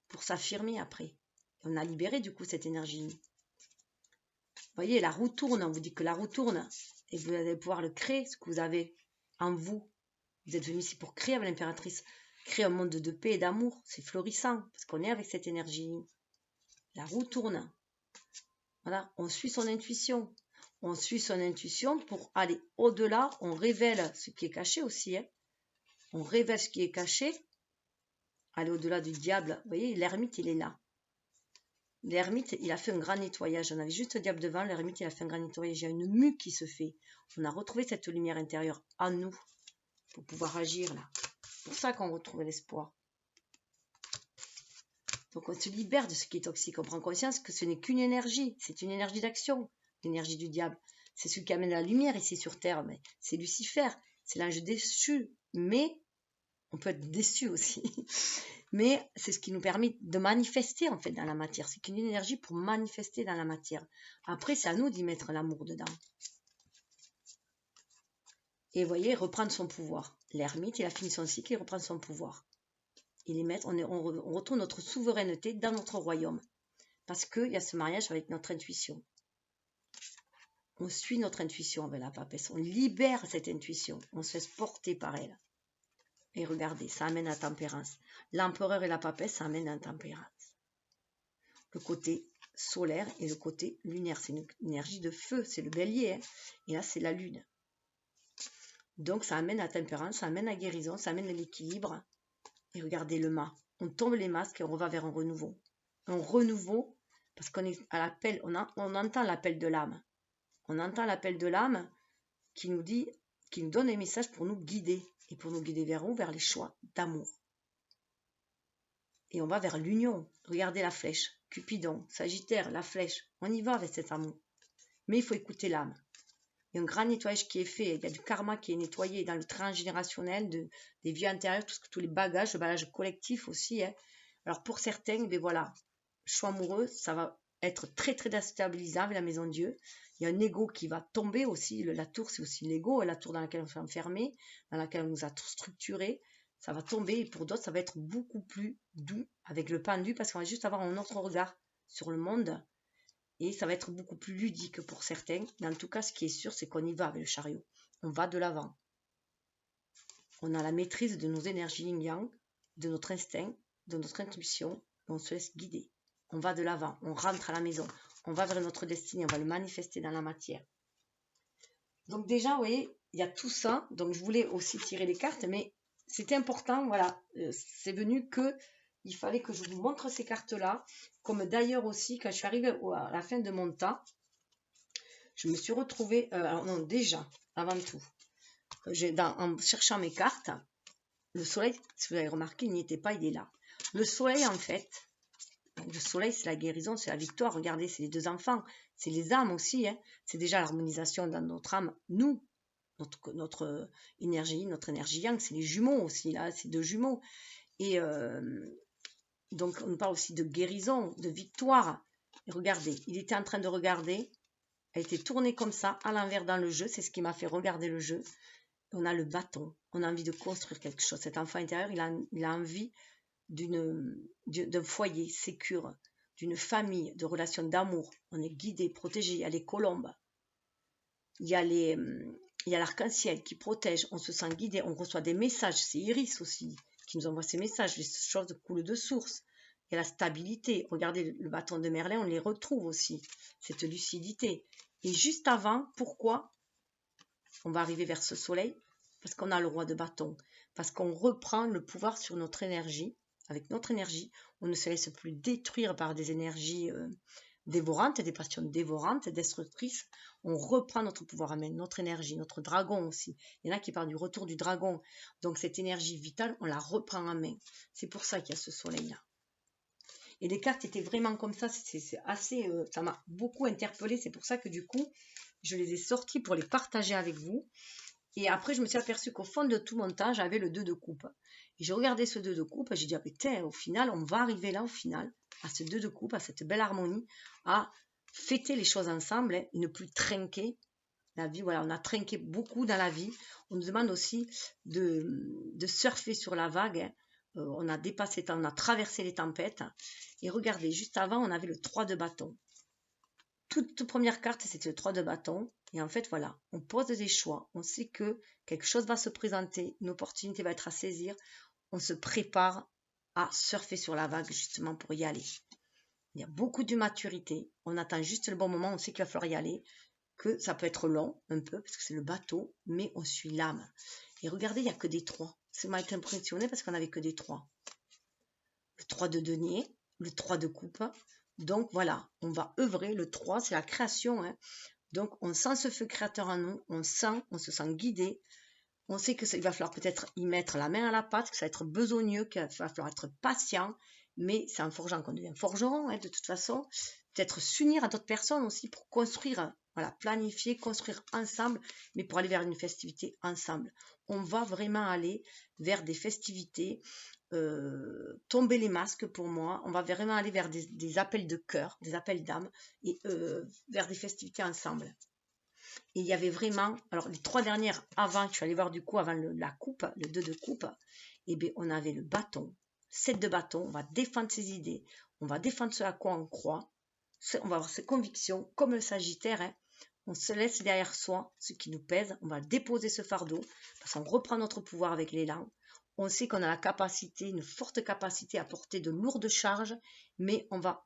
pour s'affirmer après. Et on a libéré du coup cette énergie. Vous voyez, la roue tourne, on vous dit que la roue tourne. Et vous allez pouvoir le créer, ce que vous avez en vous. Vous êtes venu ici pour créer avec l'impératrice. Créer un monde de paix et d'amour. C'est florissant, parce qu'on est avec cette énergie. La roue tourne. Voilà, on suit son intuition. On suit son intuition pour aller au-delà. On révèle ce qui est caché aussi. Hein. On révèle ce qui est caché. Aller au-delà du diable. Vous voyez, l'ermite, il est là. L'ermite, il a fait un grand nettoyage. On avait juste le diable devant. L'ermite, il a fait un grand nettoyage. Il y a une mue qui se fait. On a retrouvé cette lumière intérieure en nous pour pouvoir agir là. C'est pour ça qu'on retrouve l'espoir. Donc on se libère de ce qui est toxique. On prend conscience que ce n'est qu'une énergie. C'est une énergie d'action. L'énergie du diable. C'est celui qui amène la lumière ici sur Terre. Mais c'est Lucifer. C'est l'ange déchu. Mais On peut être déçu aussi. Mais c'est ce qui nous permet de manifester en fait dans la matière. C'est qu'une énergie pour manifester dans la matière. Après, c'est à nous d'y mettre l'amour dedans. Et vous voyez, reprendre son pouvoir. L'ermite, il a fini son cycle, il reprend son pouvoir. On retrouve notre souveraineté dans notre royaume. Parce qu'il y a ce mariage avec notre intuition. On suit notre intuition avec la papesse. On libère cette intuition. On se laisse porter par elle. Et regardez, ça amène à la tempérance. L'empereur et la papesse, ça amène à la tempérance. Le côté solaire et le côté lunaire. C'est une énergie de feu, c'est le bélier. Hein. Et là, c'est la lune. Donc, ça amène à la tempérance, ça amène à la guérison, ça amène à l'équilibre. Et regardez le mât. On tombe les masques et on va vers un renouveau. Un renouveau, parce qu'on est à l'appel, on entend l'appel de l'âme. On entend l'appel de l'âme qui nous dit, qui nous donne un message pour nous guider. Et pour nous guider vers où? Vers les choix d'amour. Et on va vers l'union. Regardez la flèche. Cupidon, Sagittaire, la flèche. On y va avec cet amour. Mais il faut écouter l'âme. Il y a un grand nettoyage qui est fait. Il y a du karma qui est nettoyé dans le transgénérationnel, des vies antérieures, tous les bagages, le bagage collectif aussi. Hein. Alors pour certains, ben voilà, choix amoureux, ça va être très très déstabilisant avec la maison de Dieu. Il y a un ego qui va tomber aussi. La tour, c'est aussi l'ego. La tour dans laquelle on s'est enfermé, dans laquelle on nous a structuré. Ça va tomber. Et pour d'autres, ça va être beaucoup plus doux avec le pendu parce qu'on va juste avoir un autre regard sur le monde. Et ça va être beaucoup plus ludique pour certains. Mais en tout cas, ce qui est sûr, c'est qu'on y va avec le chariot. On va de l'avant. On a la maîtrise de nos énergies yin-yang, de notre instinct, de notre intuition. On se laisse guider. On va de l'avant. On rentre à la maison. On va vers notre destinée. On va le manifester dans la matière. Donc déjà, vous voyez, il y a tout ça. Donc je voulais aussi tirer les cartes. Mais c'était important. Voilà. C'est venu que... Il fallait que je vous montre ces cartes-là. Comme d'ailleurs aussi, quand je suis arrivée à la fin de mon temps, je me suis retrouvée... alors non, déjà, avant tout, en cherchant mes cartes, le soleil, si vous avez remarqué, il n'y était pas, il est là. Le soleil, en fait, le soleil, c'est la guérison, c'est la victoire. Regardez, c'est les deux enfants, c'est les âmes aussi. Hein. C'est déjà l'harmonisation dans notre âme. Nous, notre énergie yang, c'est les jumeaux aussi, là, c'est deux jumeaux. Et... donc, on parle aussi de guérison, de victoire. Et regardez, il était en train de regarder. Elle était tournée comme ça, à l'envers dans le jeu. C'est ce qui m'a fait regarder le jeu. On a le bâton. On a envie de construire quelque chose. Cet enfant intérieur, il a envie d'un foyer sécure, d'une famille, de relations d'amour. On est guidé, protégé. Il y a les colombes. Il y a l'arc-en-ciel qui protège. On se sent guidé. On reçoit des messages. C'est Iris aussi qui nous envoie ces messages, les choses coulent de source. Il y a la stabilité. Regardez le bâton de Merlin, on les retrouve aussi. Cette lucidité. Et juste avant, pourquoi on va arriver vers ce soleil? Parce qu'on a le roi de bâton. Parce qu'on reprend le pouvoir sur notre énergie. Avec notre énergie, on ne se laisse plus détruire par des énergies dévorantes, des passions dévorantes, destructrices. On reprend notre pouvoir, amène notre énergie, notre dragon aussi. Il y en a qui parlent du retour du dragon. Donc cette énergie vitale, on la reprend en main. C'est pour ça qu'il y a ce soleil-là. Et les cartes étaient vraiment comme ça. C'est assez, ça m'a beaucoup interpellée. C'est pour ça que du coup, je les ai sortis pour les partager avec vous. Et après, je me suis aperçue qu'au fond de tout mon temps, j'avais le 2 de coupe. Et j'ai regardé ce 2 de coupe, et j'ai dit, ah, putain, au final, on va arriver là, au final, à ce 2 de coupe, à cette belle harmonie, à fêter les choses ensemble, hein, et ne plus trinquer la vie. Voilà, on a trinqué beaucoup dans la vie. On nous demande aussi de surfer sur la vague. Hein. On a dépassé, on a traversé les tempêtes. Et regardez, juste avant, on avait le 3 de bâton. Toute première carte, c'était le 3 de bâton. Et en fait, voilà, on pose des choix. On sait que quelque chose va se présenter, une opportunité va être à saisir. On se prépare à surfer sur la vague, justement, pour y aller. Il y a beaucoup de maturité. On attend juste le bon moment. On sait qu'il va falloir y aller. Que ça peut être long, un peu, parce que c'est le bateau. Mais on suit l'âme. Et regardez, il n'y a que des 3. Ça m'a été impressionné parce qu'on n'avait que des 3. Le 3 de denier, le 3 de coupe. Donc voilà, on va œuvrer. Le 3, c'est la création. Hein. Donc on sent ce feu créateur en nous, on se sent guidé. On sait qu'il va falloir peut-être y mettre la main à la pâte, que ça va être besogneux, qu'il va falloir être patient. Mais c'est en forgeant qu'on devient forgeron, hein, de toute façon. Peut-être s'unir à d'autres personnes aussi pour construire Voilà, planifier, construire ensemble, mais pour aller vers une festivité ensemble. On va vraiment aller vers des festivités, tomber les masques pour moi. On va vraiment aller vers des appels de cœur, des appels d'âme, et vers des festivités ensemble. Et il y avait vraiment, alors les 3 dernières avant, je suis allée voir du coup avant la coupe, le 2 de coupe, et bien on avait le bâton, 7 de bâton, on va défendre ses idées, on va défendre ce à quoi on croit, on va avoir ses convictions, comme le Sagittaire, hein. On se laisse derrière soi ce qui nous pèse, on va déposer ce fardeau, parce qu'on reprend notre pouvoir avec l'élan. On sait qu'on a la capacité, une forte capacité à porter de lourdes charges, mais on va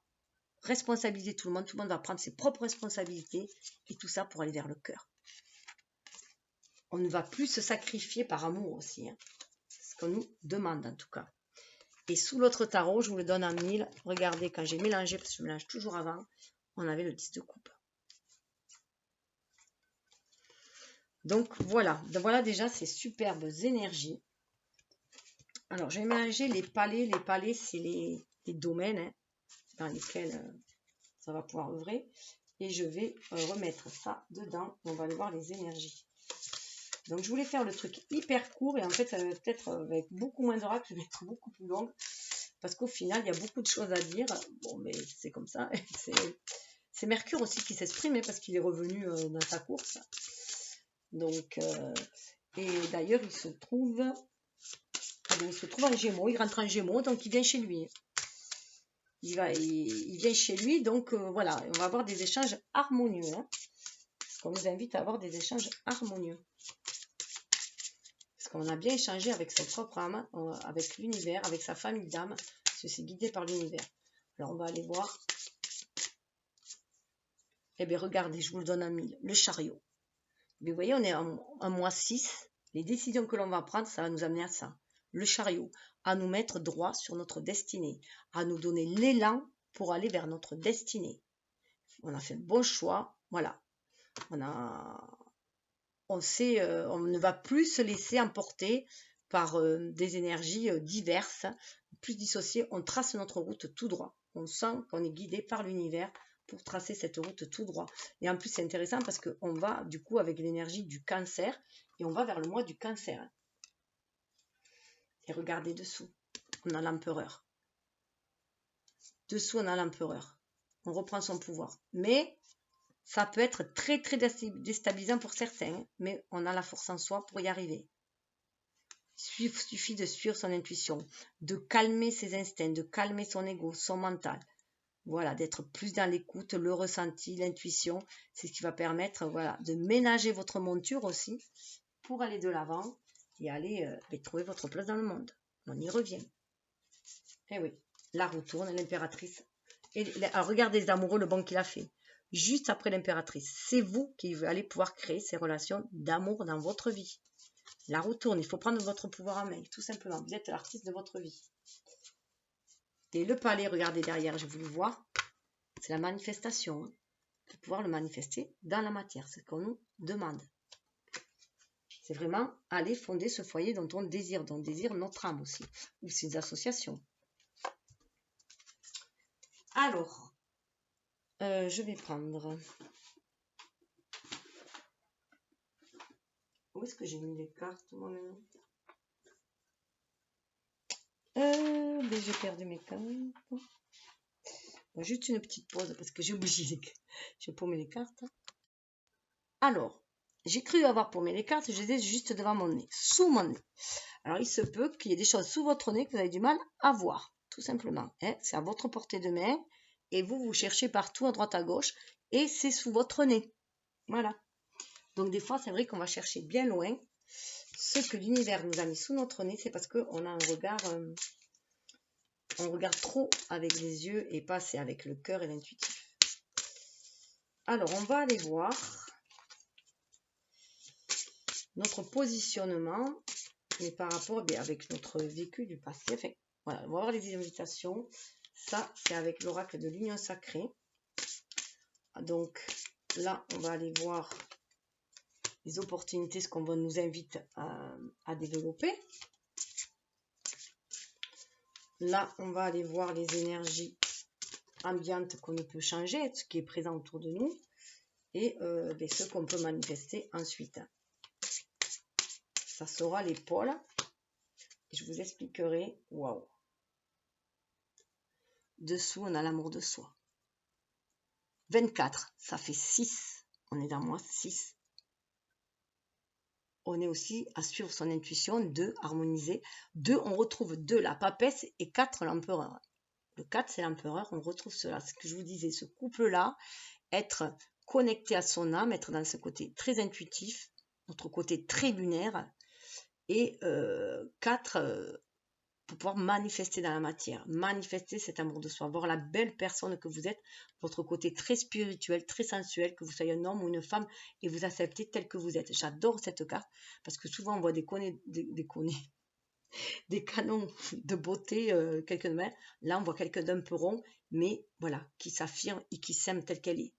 responsabiliser tout le monde va prendre ses propres responsabilités, et tout ça pour aller vers le cœur. On ne va plus se sacrifier par amour aussi, hein. C'est ce qu'on nous demande en tout cas. Et sous l'autre tarot, je vous le donne en 1000. Regardez, quand j'ai mélangé, parce que je mélange toujours avant, on avait le 10 de coupe. Donc voilà déjà ces superbes énergies. Alors je vais mélanger les palais. Les palais, c'est les domaines, hein, dans lesquels ça va pouvoir œuvrer. Et je vais remettre ça dedans. On va aller voir les énergies. Donc je voulais faire le truc hyper court. Et en fait, ça va peut-être avec beaucoup moins d'oracle, je vais être beaucoup plus longue. Parce qu'au final, il y a beaucoup de choses à dire. Bon, mais c'est comme ça. C'est Mercure aussi qui s'exprime, parce qu'il est revenu dans sa course. Donc, et d'ailleurs, il se trouve en Gémeaux. Il rentre en Gémeaux, donc il vient chez lui. Il vient chez lui, donc voilà, on va avoir des échanges harmonieux. Hein, parce qu'on nous invite à avoir des échanges harmonieux. Parce qu'on a bien échangé avec son propre âme, avec l'univers, avec sa famille d'âme, parce que c'est guidé par l'univers. Alors, on va aller voir. Eh bien, regardez, je vous le donne en 1000. Le chariot. Mais vous voyez, on est en mois 6. Les décisions que l'on va prendre, ça va nous amener à ça. Le chariot, à nous mettre droit sur notre destinée, à nous donner l'élan pour aller vers notre destinée. On a fait le bon choix, voilà. On sait, on ne va plus se laisser emporter par des énergies diverses, plus dissociées. On trace notre route tout droit. On sent qu'on est guidé par l'univers pour tracer cette route tout droit. Et en plus, c'est intéressant parce qu'on va du coup avec l'énergie du cancer et on va vers le mois du cancer. Et regardez dessous, on a l'empereur. Dessous, on a l'empereur. On reprend son pouvoir. Mais ça peut être très très déstabilisant pour certains, mais on a la force en soi pour y arriver. Il suffit de suivre son intuition, de calmer ses instincts, de calmer son ego, son mental. Voilà, d'être plus dans l'écoute, le ressenti, l'intuition. C'est ce qui va permettre, voilà, de ménager votre monture aussi pour aller de l'avant et aller trouver votre place dans le monde. On y revient. Eh oui, la roue tourne, l'impératrice. Alors regardez les amoureux, le bon qu'il a fait. Juste après l'impératrice, c'est vous qui allez pouvoir créer ces relations d'amour dans votre vie. La roue tourne, il faut prendre votre pouvoir en main, tout simplement. Vous êtes l'artiste de votre vie. Et le palais, regardez derrière, j'ai voulu voir, c'est la manifestation. Hein, de pouvoir le manifester dans la matière, c'est ce qu'on nous demande. C'est vraiment aller fonder ce foyer dont on désire notre âme aussi, ou ces associations. Alors, je vais prendre... Où est-ce que j'ai mis les cartes moi-même? J'ai perdu mes cartes. Bon, juste une petite pause parce que j'ai oublié. J'ai paumé les cartes. Alors, j'ai cru avoir paumé les cartes. Je les ai juste devant mon nez, sous mon nez. Alors, il se peut qu'il y ait des choses sous votre nez que vous avez du mal à voir, tout simplement. Hein, c'est à votre portée de main. Et vous cherchez partout, à droite, à gauche. Et c'est sous votre nez. Voilà. Donc, des fois, c'est vrai qu'on va chercher bien loin. Ce que l'univers nous a mis sous notre nez, c'est parce qu'on a un regard... on regarde trop avec les yeux et pas assez avec le cœur et l'intuitif. Alors, on va aller voir notre positionnement, mais par rapport avec notre vécu du passé. Enfin, voilà, on va voir les invitations. Ça, c'est avec l'oracle de l'union sacrée. Donc, là, on va aller voir les opportunités, ce qu'on nous invite à développer. Là, on va aller voir les énergies ambiantes qu'on ne peut changer, ce qui est présent autour de nous. et ce qu'on peut manifester ensuite. Ça sera l'épaule. Et je vous expliquerai. Waouh. Dessous, on a l'amour de soi. 24, ça fait 6. On est dans moi 6. On est aussi à suivre son intuition. 2, harmoniser. 2, on retrouve 2, la papesse, et 4, l'empereur. Le 4, c'est l'empereur. On retrouve cela. Ce que je vous disais, ce couple-là, être connecté à son âme, être dans ce côté très intuitif, notre côté très lunaire, et 4, pour pouvoir manifester dans la matière, manifester cet amour de soi, voir la belle personne que vous êtes, votre côté très spirituel, très sensuel, que vous soyez un homme ou une femme, et vous acceptez tel que vous êtes. J'adore cette carte, parce que souvent on voit des canons de beauté, quelqu'un de même. Là, on voit quelqu'un d'un peu rond, mais voilà, qui s'affirme et qui s'aime telle qu'elle est.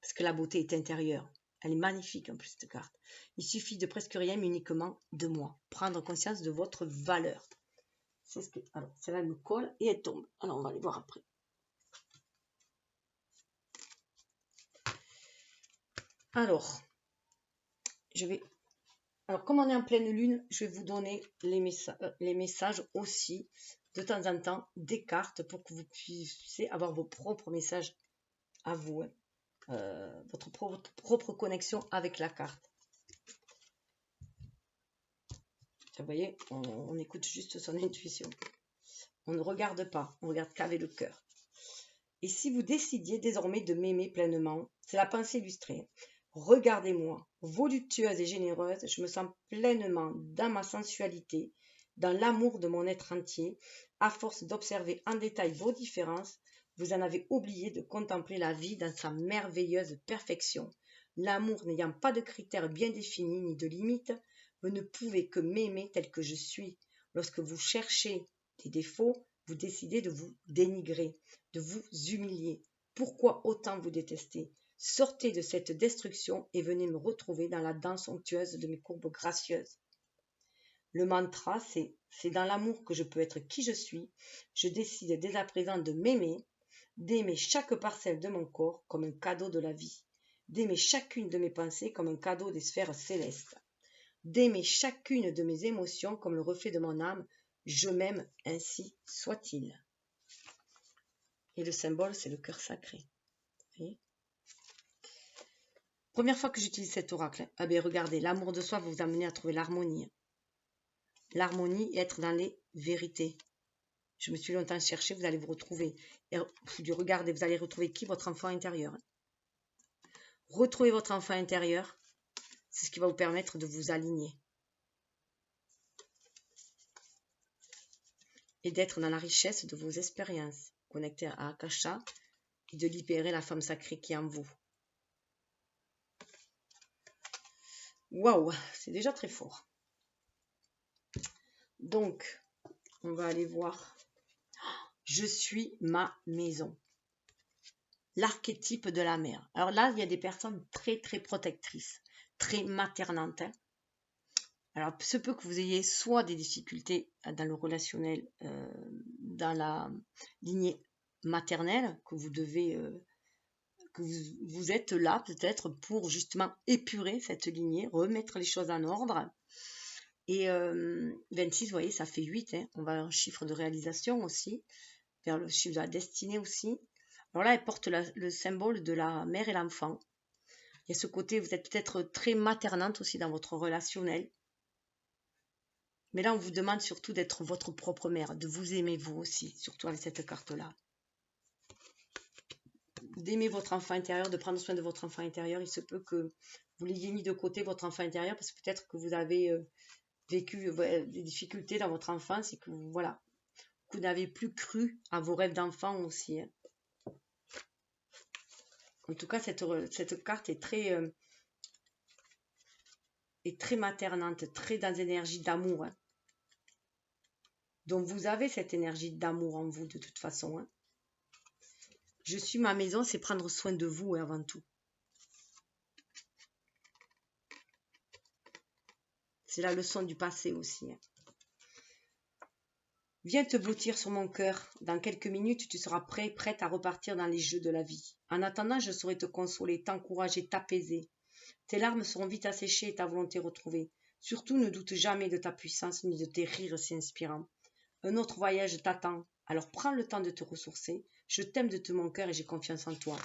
Parce que la beauté est intérieure. Elle est magnifique en plus, cette carte. Il suffit de presque rien, mais uniquement de moi. Prendre conscience de votre valeur. C'est ce que... Alors, celle-là, elle me colle et elle tombe. Alors, on va aller voir après. Alors, Alors, comme on est en pleine lune, je vais vous donner les messages aussi, de temps en temps, des cartes pour que vous puissiez avoir vos propres messages à vous. Votre propre connexion avec la carte. Vous voyez, on écoute juste son intuition. On ne regarde pas, on regarde qu'avec le cœur. Et si vous décidiez désormais de m'aimer pleinement, c'est la pensée illustrée. Regardez-moi, voluptueuse et généreuse, je me sens pleinement dans ma sensualité, dans l'amour de mon être entier. À force d'observer en détail vos différences, vous en avez oublié de contempler la vie dans sa merveilleuse perfection. L'amour n'ayant pas de critères bien définis ni de limites, vous ne pouvez que m'aimer tel que je suis. Lorsque vous cherchez des défauts, vous décidez de vous dénigrer, de vous humilier. Pourquoi autant vous détester? Sortez de cette destruction et venez me retrouver dans la danse onctueuse de mes courbes gracieuses. Le mantra, c'est dans l'amour que je peux être qui je suis. Je décide dès à présent de m'aimer, d'aimer chaque parcelle de mon corps comme un cadeau de la vie, d'aimer chacune de mes pensées comme un cadeau des sphères célestes, d'aimer chacune de mes émotions comme le reflet de mon âme. Je m'aime, ainsi soit-il. Et le symbole, c'est le cœur sacré. Première fois que j'utilise cet oracle, regardez, l'amour de soi va vous amener à trouver l'harmonie. L'harmonie et être dans les vérités. Je me suis longtemps cherché, vous allez vous retrouver. Et regardez, vous allez retrouver qui? Votre enfant intérieur. Retrouvez votre enfant intérieur, c'est ce qui va vous permettre de vous aligner. Et d'être dans la richesse de vos expériences, connecté à Akasha, et de libérer la femme sacrée qui est en vous. Waouh, c'est déjà très fort. Donc, on va aller voir. Je suis ma maison. L'archétype de la mère. Alors là, il y a des personnes très, très protectrices, très maternantes. Alors, ce peut que vous ayez soit des difficultés dans le relationnel, dans la lignée maternelle, que vous devez, que vous êtes là peut-être pour justement épurer cette lignée, remettre les choses en ordre. Et 26, vous voyez, ça fait 8. Hein. On va un chiffre de réalisation aussi, vers le chiffre de la destinée aussi. Alors là, elle porte le symbole de la mère et l'enfant. Il y a ce côté, vous êtes peut-être très maternante aussi dans votre relationnel. Mais là, on vous demande surtout d'être votre propre mère, de vous aimer vous aussi, surtout avec cette carte-là. D'aimer votre enfant intérieur, de prendre soin de votre enfant intérieur. Il se peut que vous l'ayez mis de côté, votre enfant intérieur, parce que peut-être que vous avez vécu des difficultés dans votre enfance et que voilà, vous n'avez plus cru à vos rêves d'enfant aussi. Hein. En tout cas, cette carte est très maternante, très dans l'énergie d'amour. Hein. Donc, vous avez cette énergie d'amour en vous de toute façon. Hein. Je suis ma maison, c'est prendre soin de vous hein, avant tout. C'est la leçon du passé aussi. Hein. Viens te blottir sur mon cœur. Dans quelques minutes, tu seras prête à repartir dans les jeux de la vie. En attendant, je saurai te consoler, t'encourager, t'apaiser. Tes larmes seront vite asséchées et ta volonté retrouvée. Surtout, ne doute jamais de ta puissance ni de tes rires si inspirants. Un autre voyage t'attend. Alors prends le temps de te ressourcer. Je t'aime de tout mon cœur et j'ai confiance en toi.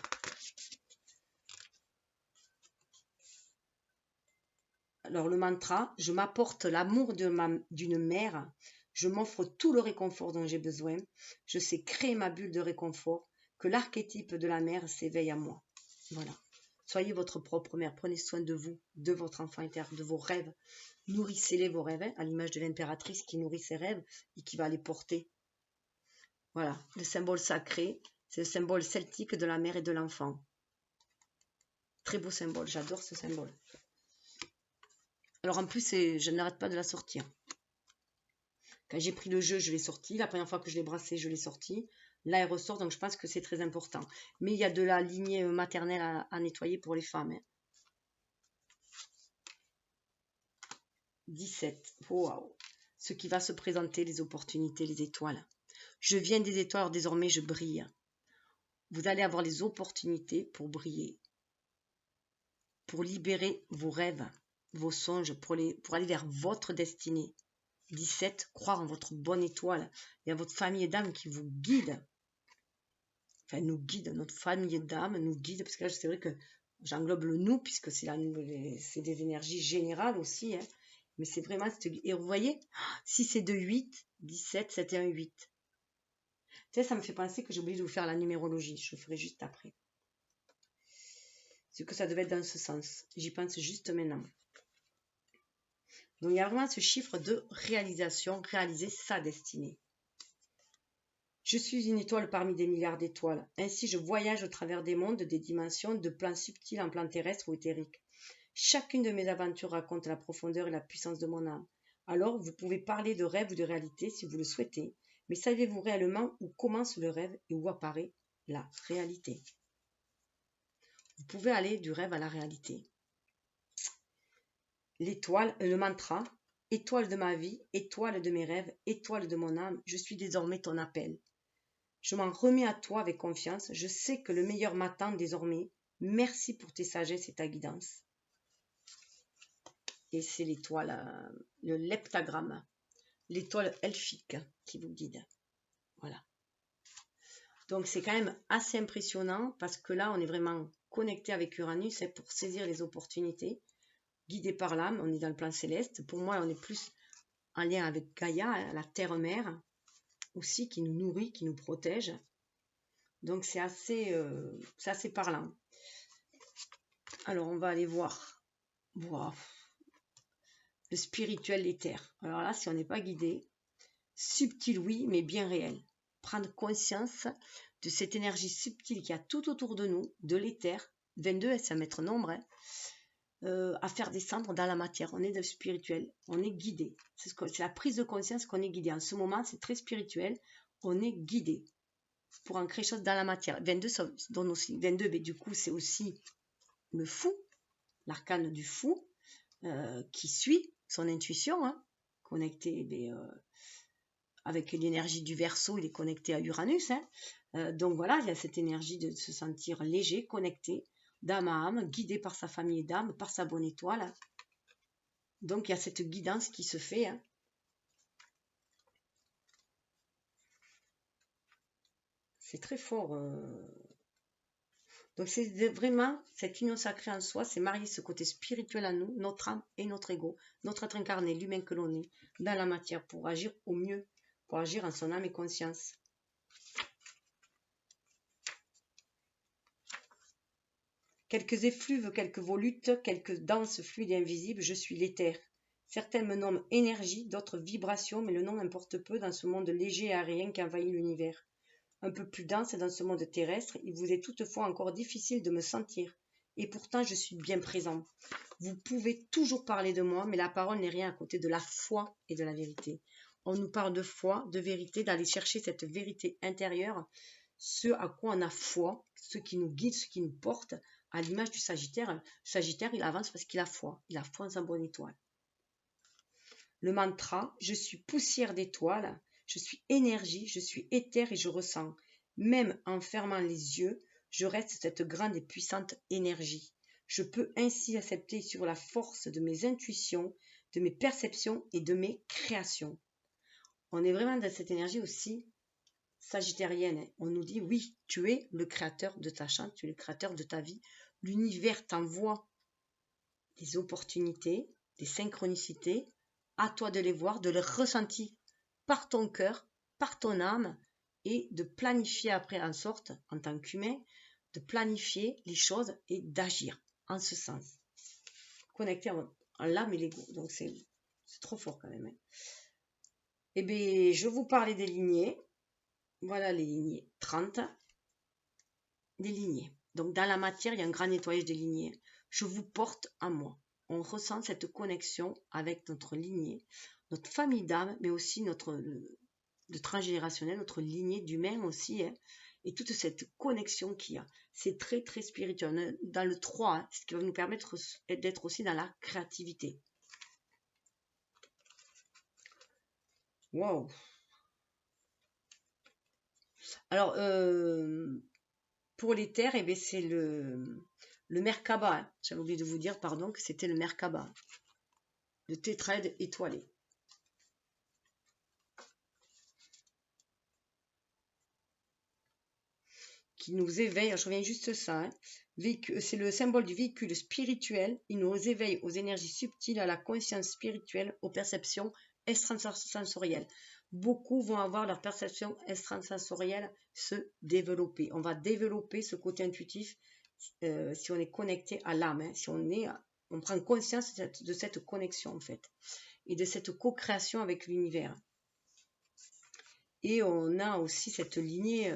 Alors le mantra, je m'apporte l'amour d'une mère. Je m'offre tout le réconfort dont j'ai besoin. Je sais créer ma bulle de réconfort. Que l'archétype de la mère s'éveille à moi. Voilà. Soyez votre propre mère. Prenez soin de vous, de votre enfant intérieur, de vos rêves. Nourrissez-les vos rêves, à l'image de l'impératrice qui nourrit ses rêves et qui va les porter. Voilà. Le symbole sacré, c'est le symbole celtique de la mère et de l'enfant. Très beau symbole. J'adore ce symbole. Alors en plus, je n'arrête pas de la sortir. Quand j'ai pris le jeu, je l'ai sorti. La première fois que je l'ai brassé, je l'ai sorti. Là, elle ressort, donc je pense que c'est très important. Mais il y a de la lignée maternelle à nettoyer pour les femmes. Hein. 17. Waouh. Ce qui va se présenter, les opportunités, les étoiles. Je viens des étoiles, alors désormais je brille. Vous allez avoir les opportunités pour briller. Pour libérer vos rêves, vos songes, pour aller vers votre destinée. 17. Croire en votre bonne étoile et à votre famille d'âmes qui vous guide. Enfin, nous guide, notre famille d'âmes nous guide, parce que là, c'est vrai que j'englobe le nous, puisque c'est des énergies générales aussi, hein. Mais c'est vraiment, et vous voyez, si c'est de 8, 17, c'était un 8. Tu sais, ça me fait penser que j'ai oublié de vous faire la numérologie, je le ferai juste après. C'est que ça devait être dans ce sens, j'y pense juste maintenant. Donc il y a vraiment ce chiffre de réalisation, réaliser sa destinée. Je suis une étoile parmi des milliards d'étoiles. Ainsi, je voyage au travers des mondes, des dimensions, de plans subtils en plans terrestres ou éthériques. Chacune de mes aventures raconte la profondeur et la puissance de mon âme. Alors, vous pouvez parler de rêve ou de réalité si vous le souhaitez, mais savez-vous réellement où commence le rêve et où apparaît la réalité? Vous pouvez aller du rêve à la réalité. L'étoile, le mantra, étoile de ma vie, étoile de mes rêves, étoile de mon âme, je suis désormais ton appel. Je m'en remets à toi avec confiance. Je sais que le meilleur m'attend désormais. Merci pour tes sagesses et ta guidance. Et c'est l'étoile, le leptagramme, l'étoile elfique qui vous guide. Voilà. Donc c'est quand même assez impressionnant parce que là, on est vraiment connecté avec Uranus pour saisir les opportunités. Guidé par l'âme, on est dans le plan céleste. Pour moi, on est plus en lien avec Gaïa, la terre-mère, aussi, qui nous nourrit, qui nous protège. Donc c'est assez parlant. Alors on va aller voir. Wow. Le spirituel, l'éther. Alors là, si on n'est pas guidé, subtil oui, mais bien réel. Prendre conscience de cette énergie subtile qui a tout autour de nous, de l'éther. 22, c'est un maître nombre, hein, à faire descendre dans la matière. On est de spirituel, on est guidé. C'est la prise de conscience qu'on est guidé. En ce moment, c'est très spirituel. On est guidé pour ancrer quelque chose dans la matière. 22, ça donne aussi. 22, mais du coup, c'est aussi le fou, l'arcane du fou, qui suit son intuition, hein, connecté avec l'énergie du Verseau, il est connecté à Uranus. Hein. Donc voilà, il y a cette énergie de se sentir léger, connecté, d'âme à âme, guidé par sa famille d'âme, par sa bonne étoile. Donc il y a cette guidance qui se fait. Hein. C'est très fort. Donc c'est vraiment cette union sacrée en soi, c'est marier ce côté spirituel à nous, notre âme et notre ego, notre être incarné, l'humain que l'on est, dans la matière pour agir au mieux, pour agir en son âme et conscience. Quelques effluves, quelques volutes, quelques danses fluides et invisibles, je suis l'éther. Certains me nomment énergie, d'autres vibration, mais le nom importe peu dans ce monde léger et aérien qui envahit l'univers. Un peu plus dense dans ce monde terrestre, il vous est toutefois encore difficile de me sentir. Et pourtant, je suis bien présent. Vous pouvez toujours parler de moi, mais la parole n'est rien à côté de la foi et de la vérité. On nous parle de foi, de vérité, d'aller chercher cette vérité intérieure, ce à quoi on a foi, ce qui nous guide, ce qui nous porte, à l'image du Sagittaire. Le Sagittaire, il avance parce qu'il a foi. Il a foi en sa bonne étoile. Le mantra, je suis poussière d'étoiles, Je suis énergie, je suis éther et je ressens. Même en fermant les yeux, je reste cette grande et puissante énergie. Je peux ainsi accepter sur la force de mes intuitions, de mes perceptions et de mes créations. On est vraiment dans cette énergie aussi sagittarienne. On nous dit, oui, tu es le créateur de ta chance, tu es le créateur de ta vie. L'univers t'envoie des opportunités, des synchronicités. À toi de les voir, de les ressentir par ton cœur, par ton âme, et de planifier après en sorte, en tant qu'humain, de planifier les choses et d'agir en ce sens. Connecté à l'âme et l'ego. Donc c'est trop fort quand même. Eh bien, je vous parlais des lignées. Voilà les lignées 30. Des lignées. Donc dans la matière, il y a un grand nettoyage des lignées. Je vous porte en moi. On ressent cette connexion avec notre lignée, notre famille d'âme, mais aussi le transgénérationnel, notre lignée d'humain aussi, hein, et toute cette connexion qu'il y a. C'est très, très spirituel. Dans le 3, hein, ce qui va nous permettre d'être aussi dans la créativité. Waouh! Alors, pour les terres, eh bien, c'est le Merkaba. Hein. J'avais oublié de vous dire, pardon, que c'était le Merkaba. Le tétraèdre étoilé. Qui nous éveille, je reviens juste ça, hein. C'est le symbole du véhicule spirituel, il nous éveille aux énergies subtiles, à la conscience spirituelle, aux perceptions extrasensorielles. Beaucoup vont avoir leur perception extrasensorielle se développer. On va développer ce côté intuitif si on est connecté à l'âme, hein. Si on prend conscience de cette connexion en fait, et de cette co-création avec l'univers. Et on a aussi cette lignée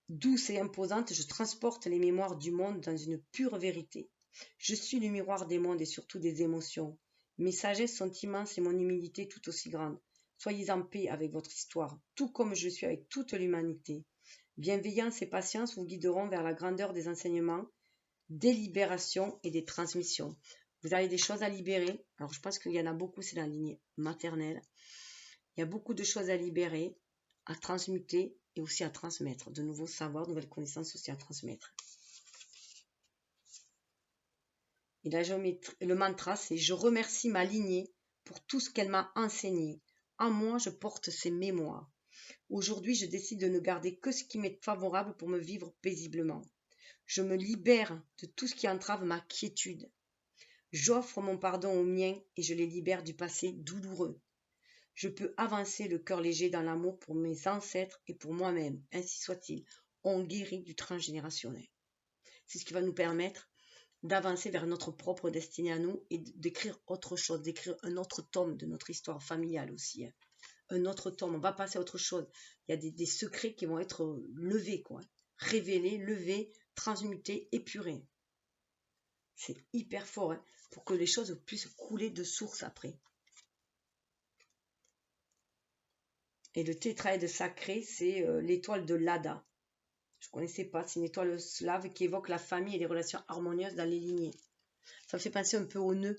douce et imposante, je transporte les mémoires du monde dans une pure vérité. Je suis le miroir des mondes et surtout des émotions. Mes sagesses sont immenses et mon humilité tout aussi grande. Soyez en paix avec votre histoire, tout comme je suis avec toute l'humanité. Bienveillance et patience vous guideront vers la grandeur des enseignements, des libérations et des transmissions. Vous avez des choses à libérer. Alors je pense qu'il y en a beaucoup, c'est la lignée maternelle. Il y a beaucoup de choses à libérer, à transmuter et aussi à transmettre. De nouveaux savoirs, de nouvelles connaissances aussi à transmettre. Et la géométrie, le mantra, c'est « Je remercie ma lignée pour tout ce qu'elle m'a enseigné. En moi, je porte ses mémoires. Aujourd'hui, je décide de ne garder que ce qui m'est favorable pour me vivre paisiblement. Je me libère de tout ce qui entrave ma quiétude. J'offre mon pardon aux miens et je les libère du passé douloureux. Je peux avancer le cœur léger dans l'amour pour mes ancêtres et pour moi-même, ainsi soit-il. On guérit du transgénérationnel. C'est ce qui va nous permettre d'avancer vers notre propre destinée à nous et d'écrire autre chose, d'écrire un autre tome de notre histoire familiale aussi. Hein. Un autre tome, on va passer à autre chose. Il y a des secrets qui vont être levés, quoi. Révélés, levés, transmutés, épurés. C'est hyper fort, hein, pour que les choses puissent couler de source après. Et le tétraèdre sacré, c'est l'étoile de Lada. Je ne connaissais pas, c'est une étoile slave qui évoque la famille et les relations harmonieuses dans les lignées. Ça me fait penser un peu au nœud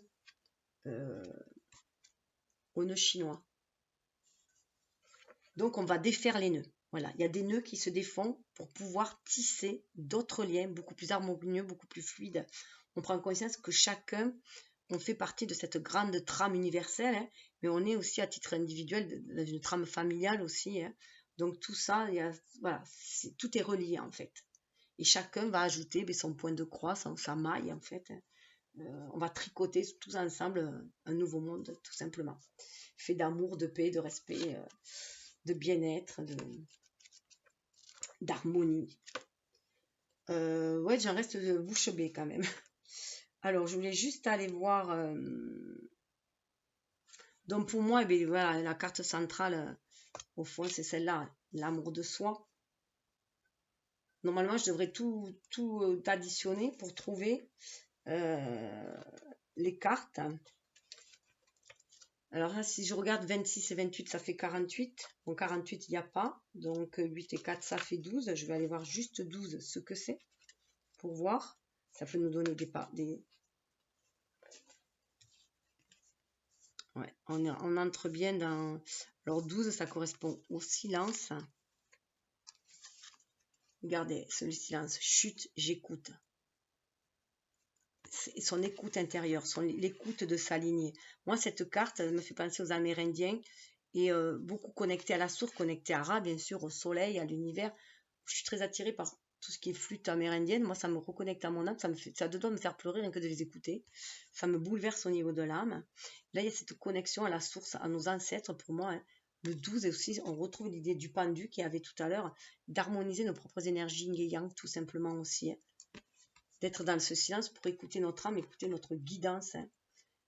chinois. Donc on va défaire les nœuds. Voilà, il y a des nœuds qui se défont pour pouvoir tisser d'autres liens beaucoup plus harmonieux, beaucoup plus fluides. On prend conscience que chacun, on fait partie de cette grande trame universelle, hein, mais on est aussi à titre individuel dans une trame familiale aussi. Hein. Donc tout ça, voilà, tout est relié en fait. Et chacun va ajouter son point de croix, sa maille en fait. Hein. On va tricoter tous ensemble un nouveau monde tout simplement. Fait d'amour, de paix, de respect, de bien-être, d'harmonie. Ouais, j'en reste bouche bée quand même. Alors, je voulais juste aller voir. Donc, pour moi, eh bien, voilà, la carte centrale, au fond, c'est celle-là, l'amour de soi. Normalement, je devrais tout additionner pour trouver les cartes. Alors là, si je regarde 26 et 28, ça fait 48. Bon, 48, il n'y a pas. Donc, 8 et 4, ça fait 12. Je vais aller voir juste 12, ce que c'est, pour voir. Ça peut nous donner des Ouais, on entre bien dans... Alors 12, ça correspond au silence. Regardez, ce silence, chute, j'écoute. C'est son écoute intérieure, l'écoute de s'aligner. Moi, cette carte, elle me fait penser aux Amérindiens et beaucoup connectée à la source, connectée à Ra, bien sûr, au soleil, à l'univers. Je suis très attirée par tout ce qui est flûte amérindienne. Moi, ça me reconnecte à mon âme, ça doit me faire pleurer rien que de les écouter. Ça me bouleverse au niveau de l'âme. Là, il y a cette connexion à la source, à nos ancêtres, pour moi. Hein. Le 12, et aussi, on retrouve l'idée du pendu qu'il y avait tout à l'heure, d'harmoniser nos propres énergies yin et yang, tout simplement aussi. Hein. D'être dans ce silence pour écouter notre âme, écouter notre guidance. Hein.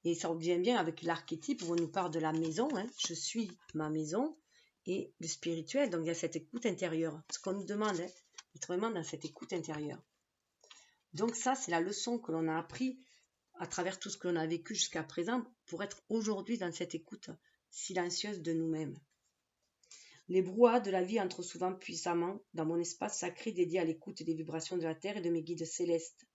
Et ça revient bien avec l'archétype où on nous parle de la maison. Hein. Je suis ma maison et le spirituel. Donc il y a cette écoute intérieure. Ce qu'on nous demande, hein, d'être vraiment dans cette écoute intérieure. Donc ça, c'est la leçon que l'on a appris à travers tout ce que l'on a vécu jusqu'à présent pour être aujourd'hui dans cette écoute silencieuse de nous-mêmes. Les brouhahas de la vie entrent souvent puissamment dans mon espace sacré dédié à l'écoute des vibrations de la terre et de mes guides célestes.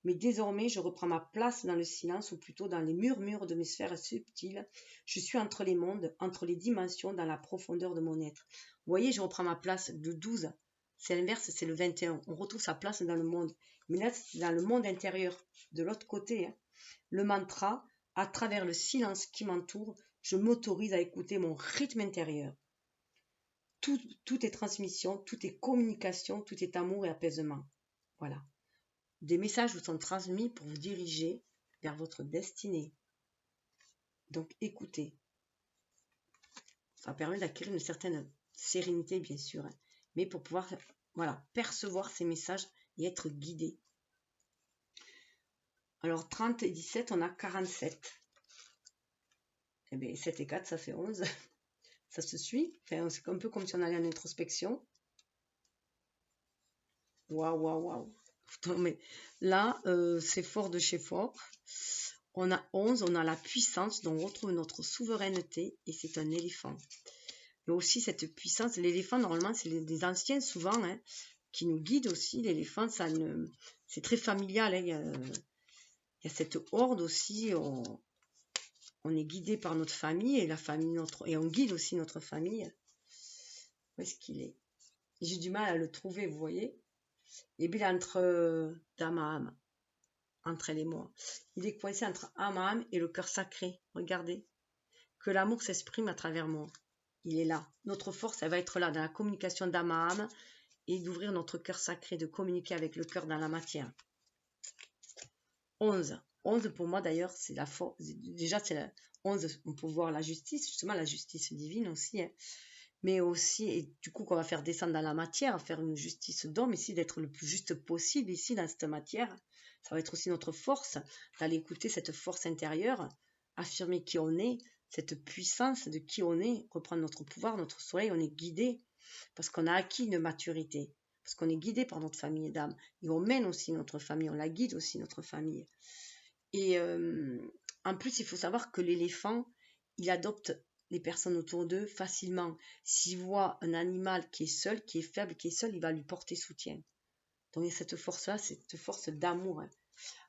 Mais désormais, je reprends ma place dans le silence, ou plutôt dans les murmures de mes sphères subtiles. Je suis entre les mondes, entre les dimensions, dans la profondeur de mon être. Vous voyez, je reprends ma place de 12. C'est l'inverse, c'est le 21. On retrouve sa place dans le monde. Mais là, c'est dans le monde intérieur, de l'autre côté. Hein. Le mantra, à travers le silence qui m'entoure, je m'autorise à écouter mon rythme intérieur. Tout est transmission, tout est communication, tout est amour et apaisement. Voilà. Des messages vous sont transmis pour vous diriger vers votre destinée. Donc écoutez. Ça permet d'acquérir une certaine sérénité, bien sûr, hein, mais pour pouvoir percevoir ces messages et être guidé. Alors 30 et 17, on a 47. Eh bien 7 et 4, ça fait 11. Ça se suit. Enfin, c'est un peu comme si on allait en introspection. Waouh. Mais là, c'est fort de chez fort. On a 11, on a la puissance, dont on retrouve notre souveraineté, et c'est un éléphant. Et aussi cette puissance, l'éléphant, normalement, c'est des anciens souvent, hein, qui nous guident aussi. L'éléphant, c'est très familial. Hein. Il y a cette horde aussi, on est guidé par notre famille, et la famille, et on guide aussi notre famille. Où est-ce qu'il est? J'ai du mal à le trouver, vous voyez. Et puis il est entre Damaham, entre elle et moi. Il est coincé entre Amaham et le cœur sacré. Regardez. Que l'amour s'exprime à travers moi. Il est là. Notre force, elle va être là, dans la communication d'Amaham et d'ouvrir notre cœur sacré, de communiquer avec le cœur dans la matière. 11. 11 pour moi d'ailleurs, c'est la force. Déjà, c'est la 11, on peut voir la justice, justement la justice divine aussi. Hein. Mais aussi, et du coup, qu'on va faire descendre dans la matière, faire une justice d'homme, ici, d'être le plus juste possible, ici, dans cette matière. Ça va être aussi notre force, d'aller écouter cette force intérieure, affirmer qui on est, cette puissance de qui on est, reprendre notre pouvoir, notre soleil, on est guidé, parce qu'on a acquis une maturité, parce qu'on est guidé par notre famille d'âme, et on mène aussi notre famille, on la guide aussi, notre famille. Et en plus, il faut savoir que l'éléphant, il adopte les personnes autour d'eux facilement. S'il voit un animal qui est seul, qui est faible, qui est seul, il va lui porter soutien. Donc il y a cette force-là, cette force d'amour. Hein.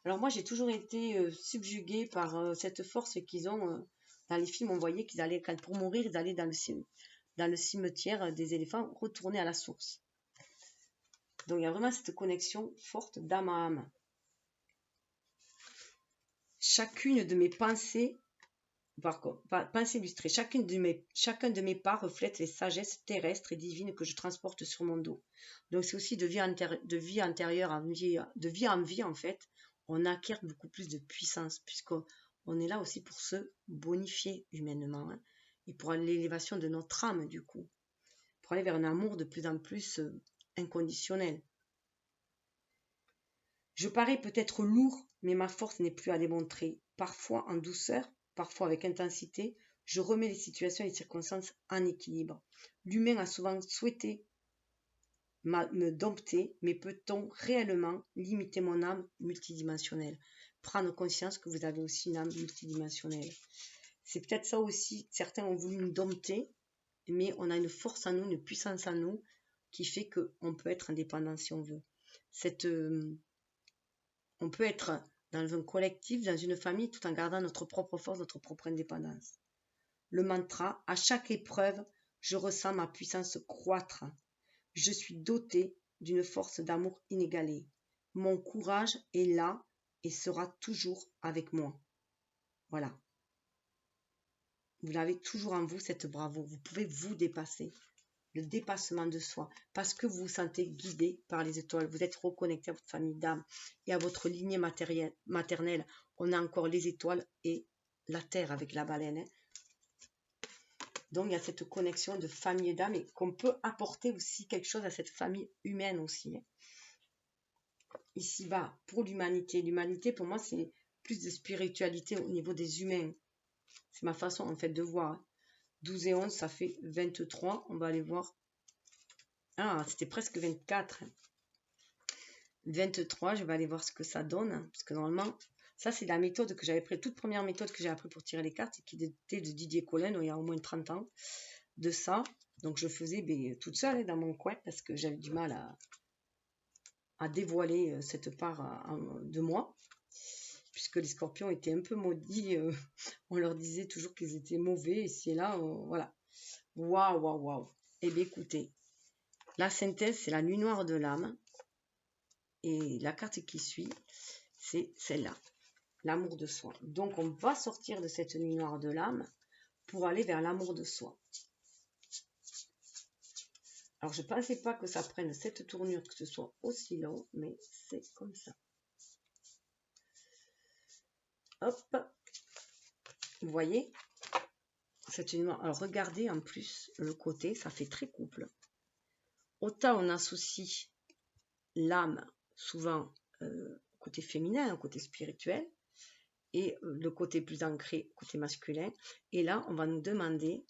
Alors moi, j'ai toujours été subjuguée par cette force qu'ils ont. Dans les films, on voyait qu'ils allaient, pour mourir, ils allaient dans le cimetière des éléphants, retourner à la source. Donc il y a vraiment cette connexion forte d'âme à âme. Chacune de mes pensées, pensée illustrée, chacun de mes pas reflète les sagesses terrestres et divines que je transporte sur mon dos. Donc c'est aussi de vie antérieure de vie en vie en fait, on acquiert beaucoup plus de puissance puisqu'on est là aussi pour se bonifier humainement hein, et pour l'élévation de notre âme du coup, pour aller vers un amour de plus en plus inconditionnel. Je parais peut-être lourd, mais ma force n'est plus à démontrer. Parfois en douceur, parfois avec intensité, je remets les situations et les circonstances en équilibre. L'humain a souvent souhaité me dompter, mais peut-on réellement limiter mon âme multidimensionnelle? Prendre conscience que vous avez aussi une âme multidimensionnelle. C'est peut-être ça aussi, certains ont voulu nous dompter, mais on a une force en nous, une puissance en nous, qui fait qu'on peut être indépendant si on veut. On peut être dans un collectif, dans une famille, tout en gardant notre propre force, notre propre indépendance. Le mantra, à chaque épreuve, je ressens ma puissance croître. Je suis dotée d'une force d'amour inégalée. Mon courage est là et sera toujours avec moi. Voilà. Vous l'avez toujours en vous, cette bravoure. Vous pouvez vous dépasser. Le dépassement de soi. Parce que vous vous sentez guidé par les étoiles. Vous êtes reconnecté à votre famille d'âme et à votre lignée maternelle. On a encore les étoiles et la terre avec la baleine. Hein. Donc, il y a cette connexion de famille d'âme et qu'on peut apporter aussi quelque chose à cette famille humaine aussi. Hein. Ici va pour l'humanité. L'humanité, pour moi, c'est plus de spiritualité au niveau des humains. C'est ma façon, en fait, de voir. 12 et 11, ça fait 23. On va aller voir. Ah, c'était presque 24. 23, je vais aller voir ce que ça donne. Parce que normalement, ça, c'est la méthode que j'avais pris. Toute première méthode que j'ai appris pour tirer les cartes, qui était de Didier Colin, il y a au moins 30 ans. De ça. Donc, je faisais toute seule dans mon coin parce que j'avais du mal à dévoiler cette part de moi. Puisque les scorpions étaient un peu maudits. On leur disait toujours qu'ils étaient mauvais. Ici et là, voilà. Waouh, waouh, waouh. Eh bien, écoutez. La synthèse, c'est la nuit noire de l'âme. Et la carte qui suit, c'est celle-là. L'amour de soi. Donc, on va sortir de cette nuit noire de l'âme pour aller vers l'amour de soi. Alors, je ne pensais pas que ça prenne cette tournure, que ce soit aussi long, mais c'est comme ça. Hop. Vous voyez cette nuit noire. Alors, regardez en plus le côté, ça fait très couple. Autant on associe l'âme souvent côté féminin, côté spirituel, et le côté plus ancré, côté masculin. Et là, on va nous demander,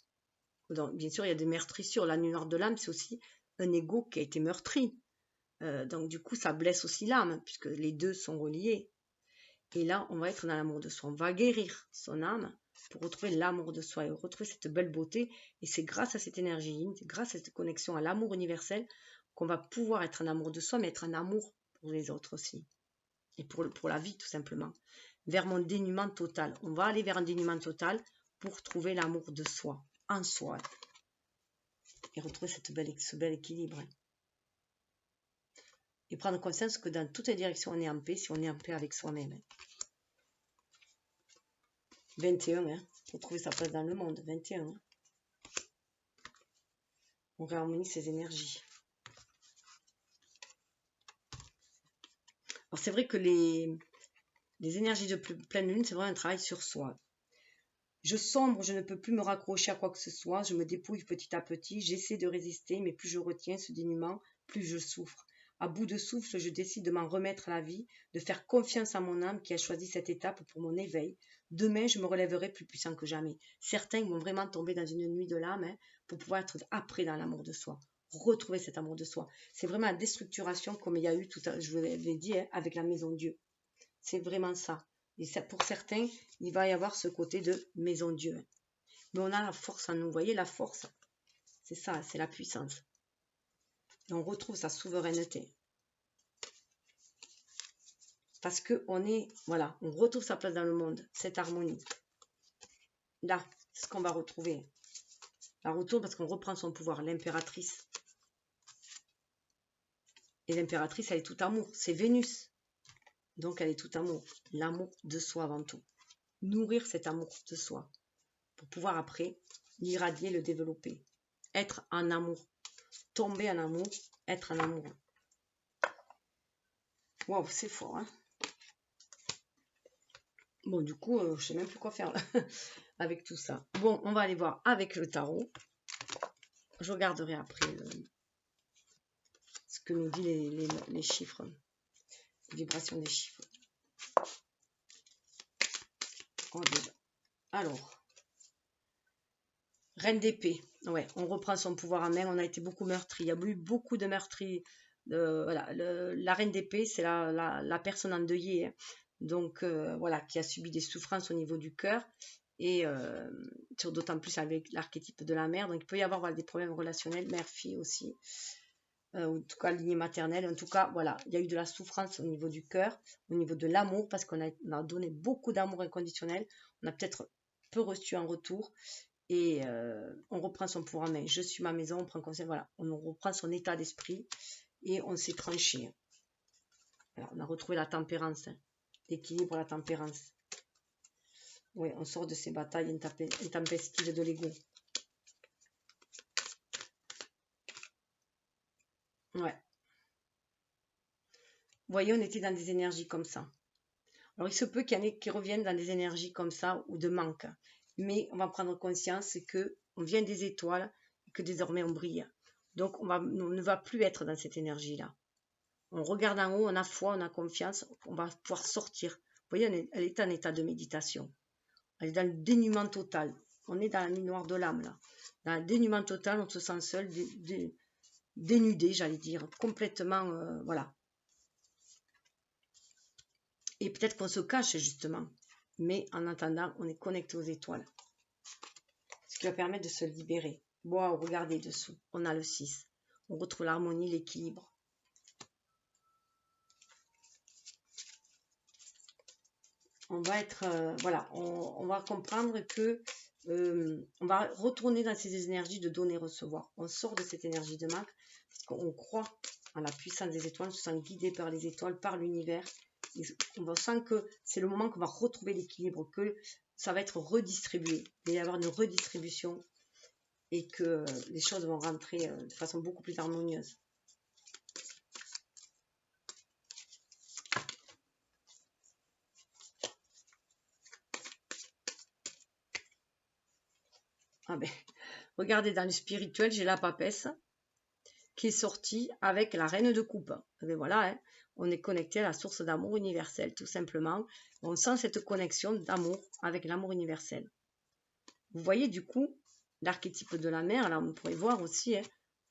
donc, bien sûr, il y a des meurtrissures. La nuit noire de l'âme, c'est aussi un ego qui a été meurtri. Donc, du coup, ça blesse aussi l'âme, puisque les deux sont reliés. Et là, on va être dans l'amour de soi. On va guérir son âme pour retrouver l'amour de soi et retrouver cette belle beauté. Et c'est grâce à cette énergie, c'est grâce à cette connexion à l'amour universel qu'on va pouvoir être en amour de soi, mais être en amour pour les autres aussi. Et pour la vie, tout simplement. Vers mon dénuement total. On va aller vers un dénuement total pour trouver l'amour de soi, en soi. Et retrouver ce bel équilibre. Et prendre conscience que dans toutes les directions, on est en paix, si on est en paix avec soi-même. 21, hein, pour trouver sa place dans le monde. 21. Hein. On réharmonise ses énergies. Alors, c'est vrai que les énergies de pleine lune, c'est vraiment un travail sur soi. Je sombre, je ne peux plus me raccrocher à quoi que ce soit, je me dépouille petit à petit, j'essaie de résister, mais plus je retiens ce dénuement, plus je souffre. À bout de souffle, je décide de m'en remettre à la vie, de faire confiance à mon âme qui a choisi cette étape pour mon éveil. Demain, je me relèverai plus puissant que jamais. Certains vont vraiment tomber dans une nuit de l'âme pour pouvoir être après dans l'amour de soi, retrouver cet amour de soi. C'est vraiment la déstructuration comme il y a eu, tout à, je vous l'avais dit, avec la maison Dieu. C'est vraiment ça. Et ça, pour certains, il va y avoir ce côté de maison Dieu. Mais on a la force en nous. Vous voyez, la force, c'est ça, c'est la puissance. Et on retrouve sa souveraineté. Parce qu'on est, voilà, on retrouve sa place dans le monde, cette harmonie. Là, c'est ce qu'on va retrouver. La retour parce qu'on reprend son pouvoir, l'impératrice. Et l'impératrice, elle est tout amour. C'est Vénus. Donc, elle est tout amour. L'amour de soi avant tout. Nourrir cet amour de soi. Pour pouvoir après l'irradier, le développer. Être en amour. Tomber en amour. Être en amour. Waouh, c'est fort, hein. Bon, du coup, je sais même plus quoi faire là, avec tout ça. Bon, on va aller voir avec le tarot. Je regarderai après ce que nous dit les chiffres. Les vibrations des chiffres. Alors, Reine d'épée. Ouais, on reprend son pouvoir en main. On a été beaucoup meurtri. Il y a eu beaucoup de meurtris. Voilà, la Reine d'épée, c'est la personne endeuillée. Hein. Donc, voilà, qui a subi des souffrances au niveau du cœur. Et d'autant plus avec l'archétype de la mère. Donc, il peut y avoir voilà, des problèmes relationnels, mère-fille aussi. ou en tout cas lignée maternelle. En tout cas, voilà, il y a eu de la souffrance au niveau du cœur, au niveau de l'amour, parce qu'on a donné beaucoup d'amour inconditionnel. On a peut-être peu reçu en retour. Et on reprend son pouvoir en main. Je suis ma maison, on prend conscience, voilà, on reprend son état d'esprit et on s'est tranché. Voilà, on a retrouvé la tempérance, hein, l'équilibre, la tempérance. Oui, on sort de ces batailles intempestives de l'ego. Ouais. Vous voyez, on était dans des énergies comme ça. Alors, il se peut qu'il y en ait qui reviennent dans des énergies comme ça ou de manque. Mais on va prendre conscience que on vient des étoiles et que désormais on brille. Donc, on ne va plus être dans cette énergie-là. On regarde en haut, on a foi, on a confiance, on va pouvoir sortir. Vous voyez, elle est en état de méditation. Elle est dans le dénuement total. On est dans la nuit noire de l'âme, là. Dans le dénuement total, on se sent seul, dénudé, j'allais dire, complètement, voilà. Et peut-être qu'on se cache, justement. Mais en attendant, on est connecté aux étoiles. Ce qui va permettre de se libérer. Wow, regardez dessous, on a le 6. On retrouve l'harmonie, l'équilibre. On va être, voilà, on va comprendre que on va retourner dans ces énergies de donner et recevoir. On sort de cette énergie de manque parce qu'on croit en la puissance des étoiles, on se sent guidé par les étoiles, par l'univers. On sent que c'est le moment qu'on va retrouver l'équilibre, que ça va être redistribué. Il va y avoir une redistribution et que les choses vont rentrer de façon beaucoup plus harmonieuse. Ah ben, regardez, dans le spirituel, j'ai la papesse qui est sortie avec la reine de coupe. Et bien voilà, hein, on est connecté à la source d'amour universel, tout simplement. On sent cette connexion d'amour avec l'amour universel. Vous voyez du coup l'archétype de la mère, là on pourrait voir aussi, hein,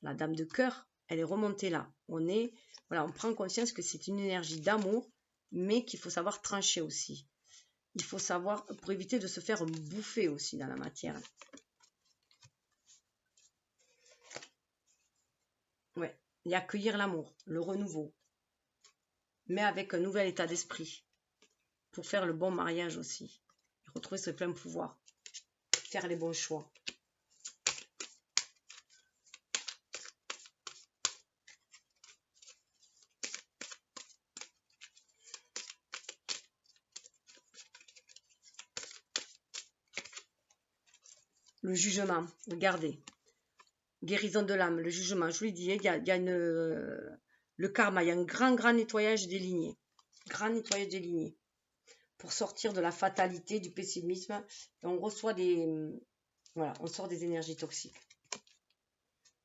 la dame de cœur, elle est remontée là. Voilà, on prend conscience que c'est une énergie d'amour, mais qu'il faut savoir trancher aussi. Il faut savoir, pour éviter de se faire bouffer aussi dans la matière. Ouais, et accueillir l'amour, le renouveau, mais avec un nouvel état d'esprit, pour faire le bon mariage aussi, retrouver ce plein pouvoir, faire les bons choix. Le jugement, regardez, guérison de l'âme, le jugement, je vous l'ai dit, il y a le karma, il y a un grand nettoyage des lignées, grand nettoyage des lignées, pour sortir de la fatalité, du pessimisme, et on reçoit voilà, on sort des énergies toxiques.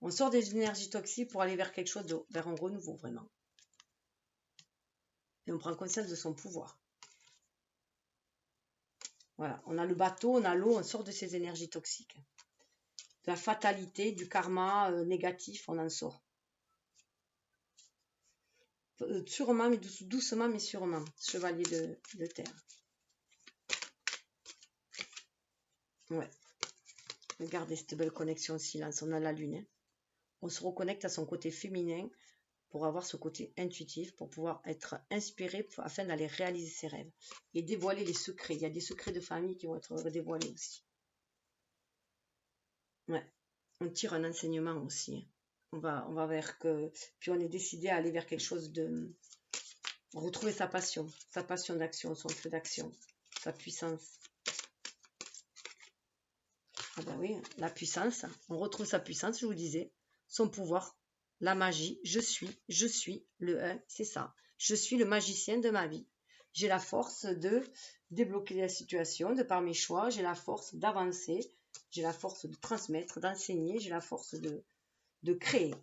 On sort des énergies toxiques pour aller vers quelque chose, vers un renouveau vraiment. Et on prend conscience de son pouvoir. Voilà, on a le bateau, on a l'eau, on sort de ces énergies toxiques. De la fatalité, du karma négatif, on en sort. Sûrement, mais doucement, mais sûrement. Chevalier de terre. Ouais. Regardez cette belle connexion silence. On a la lune. Hein. On se reconnecte à son côté féminin pour avoir ce côté intuitif, pour pouvoir être inspiré afin d'aller réaliser ses rêves et dévoiler les secrets. Il y a des secrets de famille qui vont être dévoilés aussi. Ouais. On tire un enseignement aussi. Hein. On va vers que... Puis on est décidé à aller vers quelque chose de... Retrouver sa passion d'action, son feu d'action, sa puissance. Ah ben oui, la puissance, on retrouve sa puissance, je vous disais, son pouvoir, la magie, je suis le 1, c'est ça. Je suis le magicien de ma vie. J'ai la force de débloquer la situation de par mes choix, j'ai la force d'avancer, j'ai la force de transmettre, d'enseigner, j'ai la force de créer.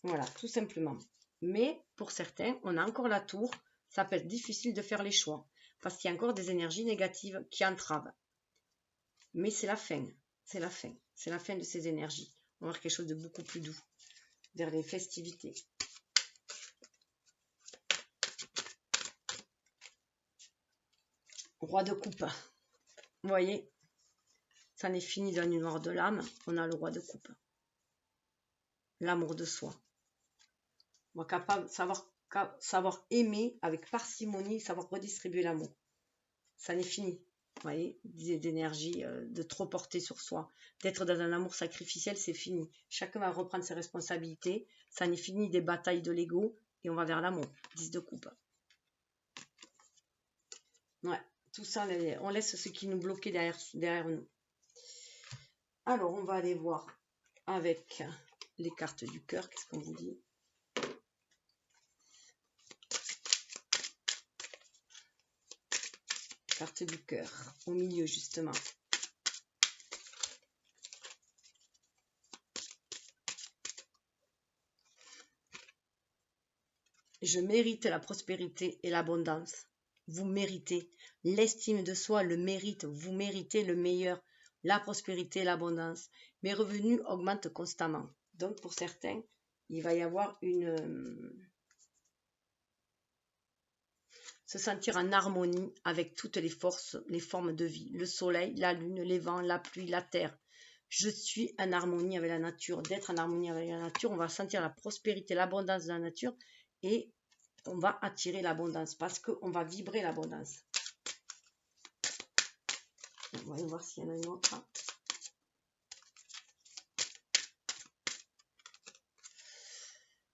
Voilà, tout simplement. Mais pour certains, on a encore la tour, ça peut être difficile de faire les choix, parce qu'il y a encore des énergies négatives qui entravent. Mais c'est la fin. C'est la fin. C'est la fin de ces énergies. On va vers quelque chose de beaucoup plus doux. Vers les festivités. Roi de coupe. Vous voyez, ça n'est fini dans une noire de l'âme. On a le roi de coupe. L'amour de soi. On va capable savoir aimer avec parcimonie, savoir redistribuer l'amour. Ça n'est fini. Vous voyez, d'énergie, de trop porter sur soi, d'être dans un amour sacrificiel, c'est fini. Chacun va reprendre ses responsabilités. Ça n'est fini des batailles de l'ego et on va vers l'amour. 10 de coupe. Ouais, tout ça, on laisse ce qui nous bloquait derrière nous. Alors, on va aller voir avec les cartes du cœur. Qu'est-ce qu'on vous dit? Carte du cœur, au milieu justement. Je mérite la prospérité et l'abondance. Vous méritez l'estime de soi, le mérite. Vous méritez le meilleur, la prospérité, l'abondance. Mes revenus augmentent constamment. Donc pour certains, il va y avoir se sentir en harmonie avec toutes les forces, les formes de vie. Le soleil, la lune, les vents, la pluie, la terre. Je suis en harmonie avec la nature. D'être en harmonie avec la nature, on va sentir la prospérité, l'abondance de la nature et on va attirer l'abondance parce qu'on va vibrer l'abondance. On va voir s'il y en a une autre.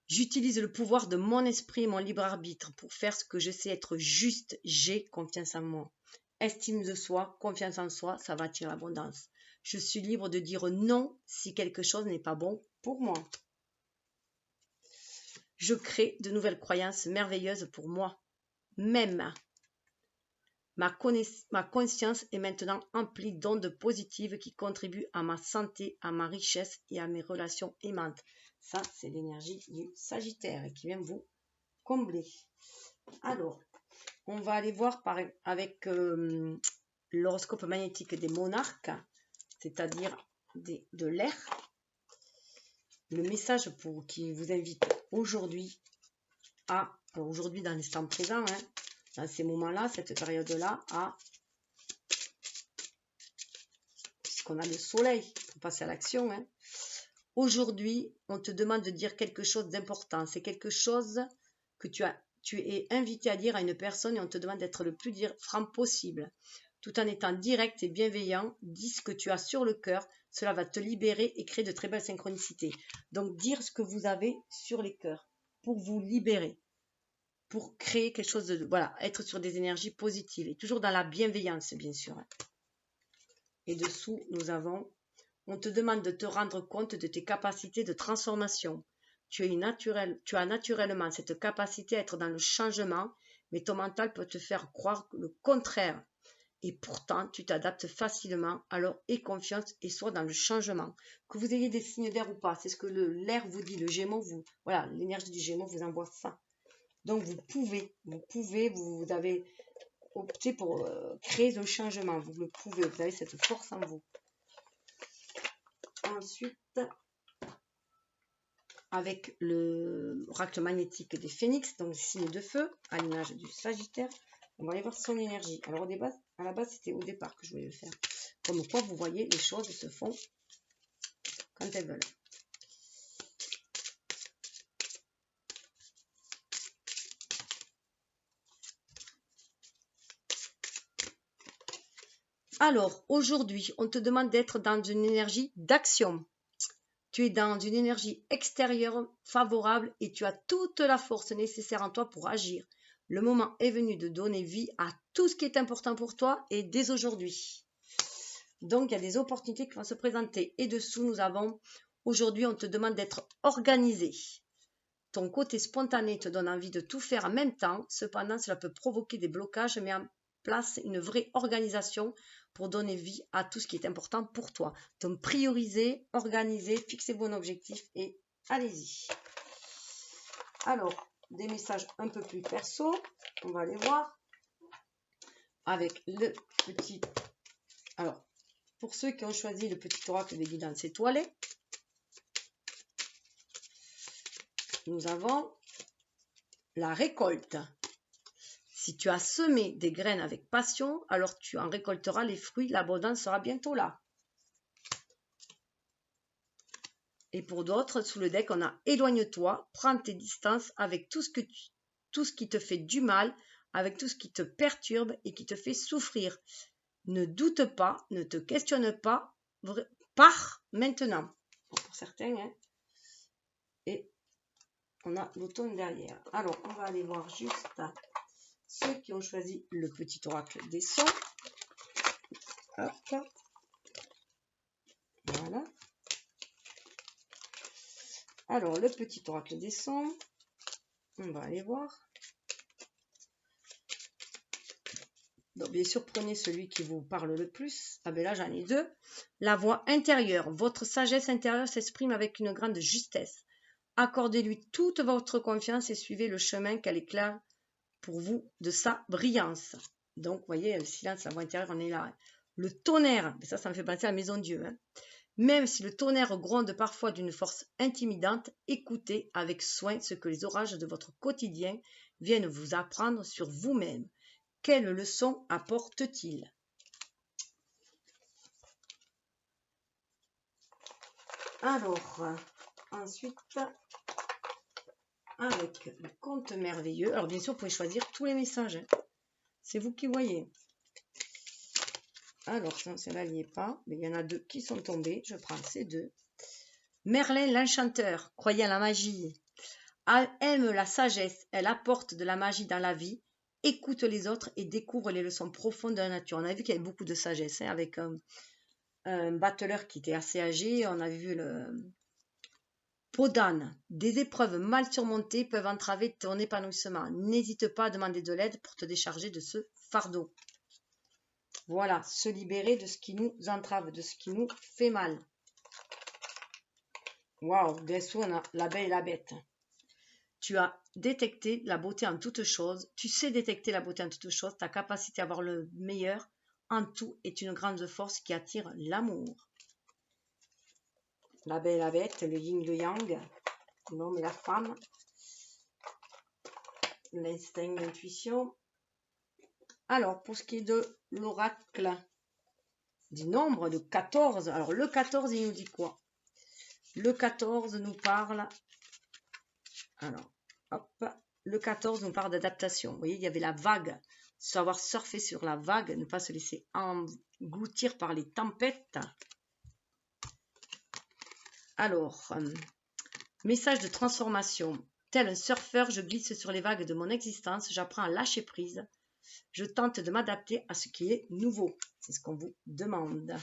J'utilise le pouvoir de mon esprit et mon libre arbitre pour faire ce que je sais être juste. J'ai confiance en moi. Estime de soi, confiance en soi, ça va attirer l'abondance. Je suis libre de dire non si quelque chose n'est pas bon pour moi. Je crée de nouvelles croyances merveilleuses pour moi. Même ma conscience est maintenant emplie d'ondes positives qui contribuent à ma santé, à ma richesse et à mes relations aimantes. Ça, c'est l'énergie du Sagittaire qui vient vous combler. Alors, on va aller voir avec l'horoscope magnétique des monarques, c'est-à-dire de l'air. Le message qui vous invite aujourd'hui aujourd'hui dans l'instant présent, dans ces moments-là, cette période-là, puisqu'on a le soleil pour passer à l'action. Aujourd'hui, on te demande de dire quelque chose d'important. C'est quelque chose que tu es invité à dire à une personne et on te demande d'être le plus franc possible. Tout en étant direct et bienveillant, dis ce que tu as sur le cœur. Cela va te libérer et créer de très belles synchronicités. Donc, dire ce que vous avez sur les cœurs pour vous libérer, pour créer quelque chose de... Voilà, être sur des énergies positives et toujours dans la bienveillance, bien sûr. Et dessous, nous avons... On te demande de te rendre compte de tes capacités de transformation. Tu as naturellement cette capacité à être dans le changement, mais ton mental peut te faire croire le contraire. Et pourtant, tu t'adaptes facilement. Alors, aie confiance et sois dans le changement. Que vous ayez des signes d'air ou pas, c'est ce que l'air vous dit. Le Gémeaux, voilà, l'énergie du Gémeaux vous envoie ça. Donc, vous avez opté pour créer le changement. Vous le pouvez, vous avez cette force en vous. Ensuite, avec le oracle magnétique des phénix, donc signe de feu, à l'image du Sagittaire, on va aller voir son énergie. Alors, à la base, c'était au départ que je voulais le faire. Comme quoi, vous voyez, les choses se font quand elles veulent. Alors, aujourd'hui, on te demande d'être dans une énergie d'action. Tu es dans une énergie extérieure favorable et tu as toute la force nécessaire en toi pour agir. Le moment est venu de donner vie à tout ce qui est important pour toi et dès aujourd'hui. Donc, il y a des opportunités qui vont se présenter. Et dessous, nous avons, aujourd'hui, on te demande d'être organisé. Ton côté spontané te donne envie de tout faire en même temps. Cependant, cela peut provoquer des blocages, mais en place une vraie organisation pour donner vie à tout ce qui est important pour toi. Donc, priorisez, organisez, fixez-vous un objectif et allez-y. Alors, des messages un peu plus perso, on va aller voir avec le petit... Alors, pour ceux qui ont choisi le petit oracle des guidances étoilées, nous avons la récolte. Si tu as semé des graines avec passion, alors tu en récolteras les fruits. L'abondance sera bientôt là. Et pour d'autres, sous le deck, on a éloigne-toi, prends tes distances avec tout ce qui te fait du mal, avec tout ce qui te perturbe et qui te fait souffrir. Ne doute pas, ne te questionne pas, pars maintenant. Pour certains, hein. Et on a l'automne derrière. Alors, on va aller voir juste ceux qui ont choisi le petit oracle des sons. Hop. Voilà. Alors, le petit oracle des sons, on va aller voir. Donc, bien sûr, prenez celui qui vous parle le plus. Ah ben là, j'en ai deux. La voix intérieure. Votre sagesse intérieure s'exprime avec une grande justesse. Accordez-lui toute votre confiance et suivez le chemin qu'elle éclaire pour vous de sa brillance. Donc, vous voyez, le silence, la voix intérieure, on est là. Le tonnerre, ça me fait penser à la maison Dieu. Hein. Même si le tonnerre gronde parfois d'une force intimidante, écoutez avec soin ce que les orages de votre quotidien viennent vous apprendre sur vous-même. Quelle leçon apporte-t-il? Alors, ensuite, avec le conte merveilleux. Alors, bien sûr, vous pouvez choisir tous les messages. Hein. C'est vous qui voyez. Alors, celle-là n'y est pas, mais il y en a deux qui sont tombés. Je prends ces deux. Merlin l'enchanteur, croyait à la magie. Elle aime la sagesse, elle apporte de la magie dans la vie, écoute les autres et découvre les leçons profondes de la nature. On a vu qu'il y avait beaucoup de sagesse, hein, avec un battleur qui était assez âgé. On a vu le Podane. Des épreuves mal surmontées peuvent entraver ton épanouissement. N'hésite pas à demander de l'aide pour te décharger de ce fardeau. Voilà, se libérer de ce qui nous entrave, de ce qui nous fait mal. Waouh, dessous, on a la belle et la bête. Tu as détecté la beauté en toutes choses. Tu sais détecter la beauté en toutes choses. Ta capacité à voir le meilleur en tout est une grande force qui attire l'amour. La belle et la bête, le yin, le yang, l'homme et la femme, l'instinct, l'intuition. Alors, pour ce qui est de l'oracle du nombre de 14, alors le 14, il nous dit quoi? Le 14 nous parle, alors, hop, le 14 nous parle d'adaptation. Vous voyez, il y avait la vague, savoir surfer sur la vague, ne pas se laisser engloutir par les tempêtes. Alors, message de transformation. Tel un surfeur, je glisse sur les vagues de mon existence, j'apprends à lâcher prise. Je tente de m'adapter à ce qui est nouveau. C'est ce qu'on vous demande.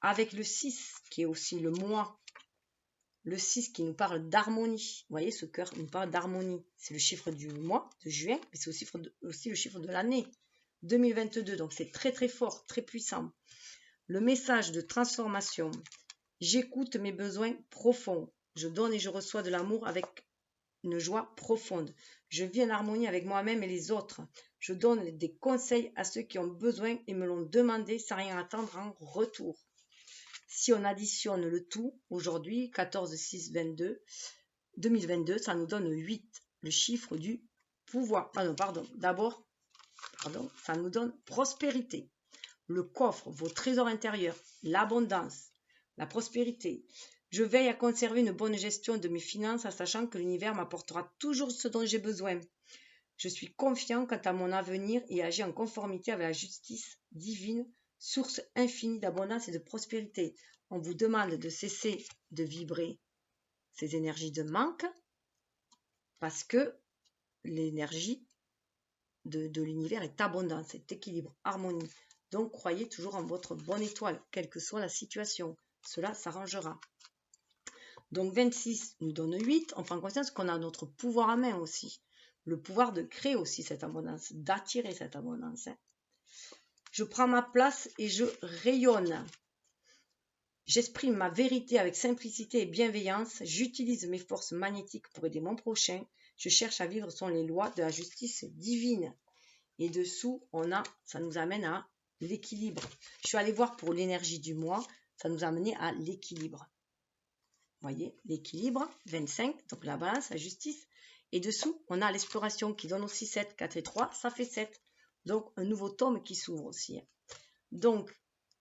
Avec le 6, qui est aussi le mois. Le 6 qui nous parle d'harmonie. Vous voyez, ce cœur nous parle d'harmonie. C'est le chiffre du mois, de juin, mais c'est aussi le chiffre de l'année 2022. Donc, c'est très, très fort, très puissant. Le message de transformation. J'écoute mes besoins profonds. Je donne et je reçois de l'amour avec une joie profonde. Je vis en harmonie avec moi-même et les autres. Je donne des conseils à ceux qui ont besoin et me l'ont demandé sans rien attendre en retour. Si on additionne le tout, aujourd'hui, 14, 6, 22, 2022, ça nous donne 8, le chiffre du pouvoir. D'abord, ça nous donne prospérité. Le coffre, vos trésors intérieurs, l'abondance, la prospérité. Je veille à conserver une bonne gestion de mes finances en sachant que l'univers m'apportera toujours ce dont j'ai besoin. Je suis confiant quant à mon avenir et agis en conformité avec la justice divine, source infinie d'abondance et de prospérité. On vous demande de cesser de vibrer ces énergies de manque parce que l'énergie de l'univers est abondante, c'est équilibre, harmonie. Donc, croyez toujours en votre bonne étoile, quelle que soit la situation. Cela s'arrangera. Donc, 26 nous donne 8. On prend conscience qu'on a notre pouvoir à main aussi. Le pouvoir de créer aussi cette abondance, d'attirer cette abondance. Je prends ma place et je rayonne. J'exprime ma vérité avec simplicité et bienveillance. J'utilise mes forces magnétiques pour aider mon prochain. Je cherche à vivre selon les lois de la justice divine. Et dessous, ça nous amène à l'équilibre. Je suis allée voir pour l'énergie du mois. Ça nous a amené à l'équilibre. Vous voyez, l'équilibre, 25, donc la balance, la justice. Et dessous, on a l'exploration qui donne aussi 7, 4 et 3, ça fait 7. Donc, un nouveau tome qui s'ouvre aussi. Donc,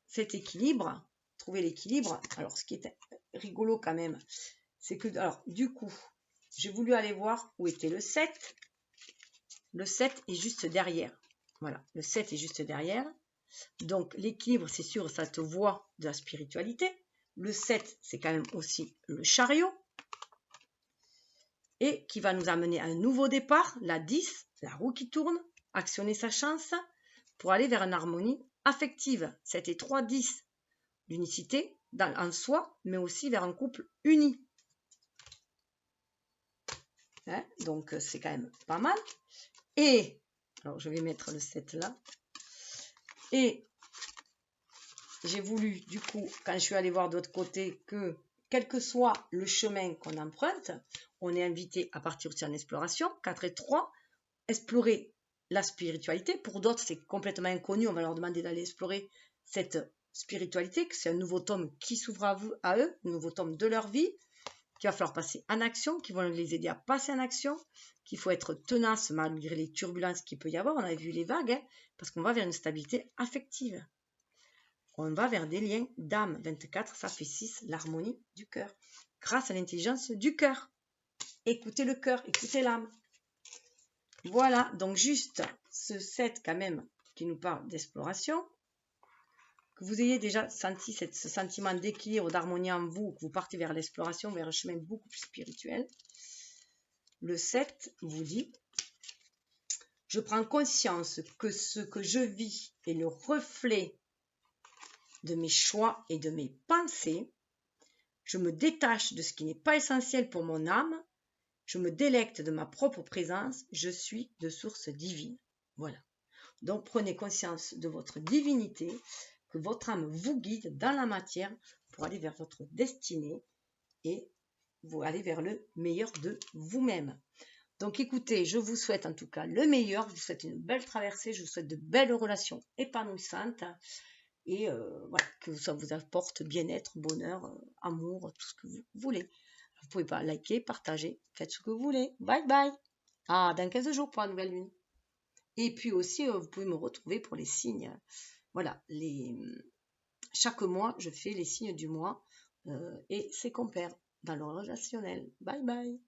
cet équilibre, trouver l'équilibre. Alors, ce qui est rigolo quand même, c'est que, alors, du coup, j'ai voulu aller voir où était le 7. Le 7 est juste derrière. Voilà, le 7 est juste derrière. Donc, l'équilibre, c'est sûr, ça te voit de la spiritualité. Le 7, c'est quand même aussi le chariot. Et qui va nous amener à un nouveau départ, la 10, la roue qui tourne, actionner sa chance pour aller vers une harmonie affective. 7 et 3, 10. L'unicité en soi, mais aussi vers un couple uni. Hein, donc, c'est quand même pas mal. Et, alors je vais mettre le 7 là. Et j'ai voulu, du coup, quand je suis allée voir de l'autre côté, que quel que soit le chemin qu'on emprunte, on est invité à partir aussi en exploration. 4 et 3, explorer la spiritualité. Pour d'autres, c'est complètement inconnu. On va leur demander d'aller explorer cette spiritualité, que c'est un nouveau tome qui s'ouvre à eux, un nouveau tome de leur vie, qu'il va falloir passer en action, qui vont les aider à passer en action, qu'il faut être tenace malgré les turbulences qu'il peut y avoir. On a vu les vagues, hein, parce qu'on va vers une stabilité affective. On va vers des liens d'âme. 24, ça fait 6, l'harmonie du cœur. Grâce à l'intelligence du cœur. Écoutez le cœur, écoutez l'âme. Voilà, donc juste ce 7 quand même qui nous parle d'exploration. Que vous ayez déjà senti ce sentiment d'équilibre, d'harmonie en vous, que vous partez vers l'exploration, vers un chemin beaucoup plus spirituel. Le 7 vous dit, je prends conscience que ce que je vis est le reflet de mes choix et de mes pensées. Je me détache de ce qui n'est pas essentiel pour mon âme. Je me délecte de ma propre présence. Je suis de source divine. Voilà. Donc, prenez conscience de votre divinité, que votre âme vous guide dans la matière pour aller vers votre destinée et vous aller vers le meilleur de vous-même. Donc, écoutez, je vous souhaite en tout cas le meilleur. Je vous souhaite une belle traversée. Je vous souhaite de belles relations épanouissantes. Et voilà, que ça vous apporte bien-être, bonheur, amour, tout ce que vous voulez. Vous pouvez pas liker, partager, faites ce que vous voulez. Bye bye. Ah, dans 15 jours pour la nouvelle lune. Et puis aussi, vous pouvez me retrouver pour les signes. Voilà, chaque mois, je fais les signes du mois et ses compères dans le relationnel. Bye bye.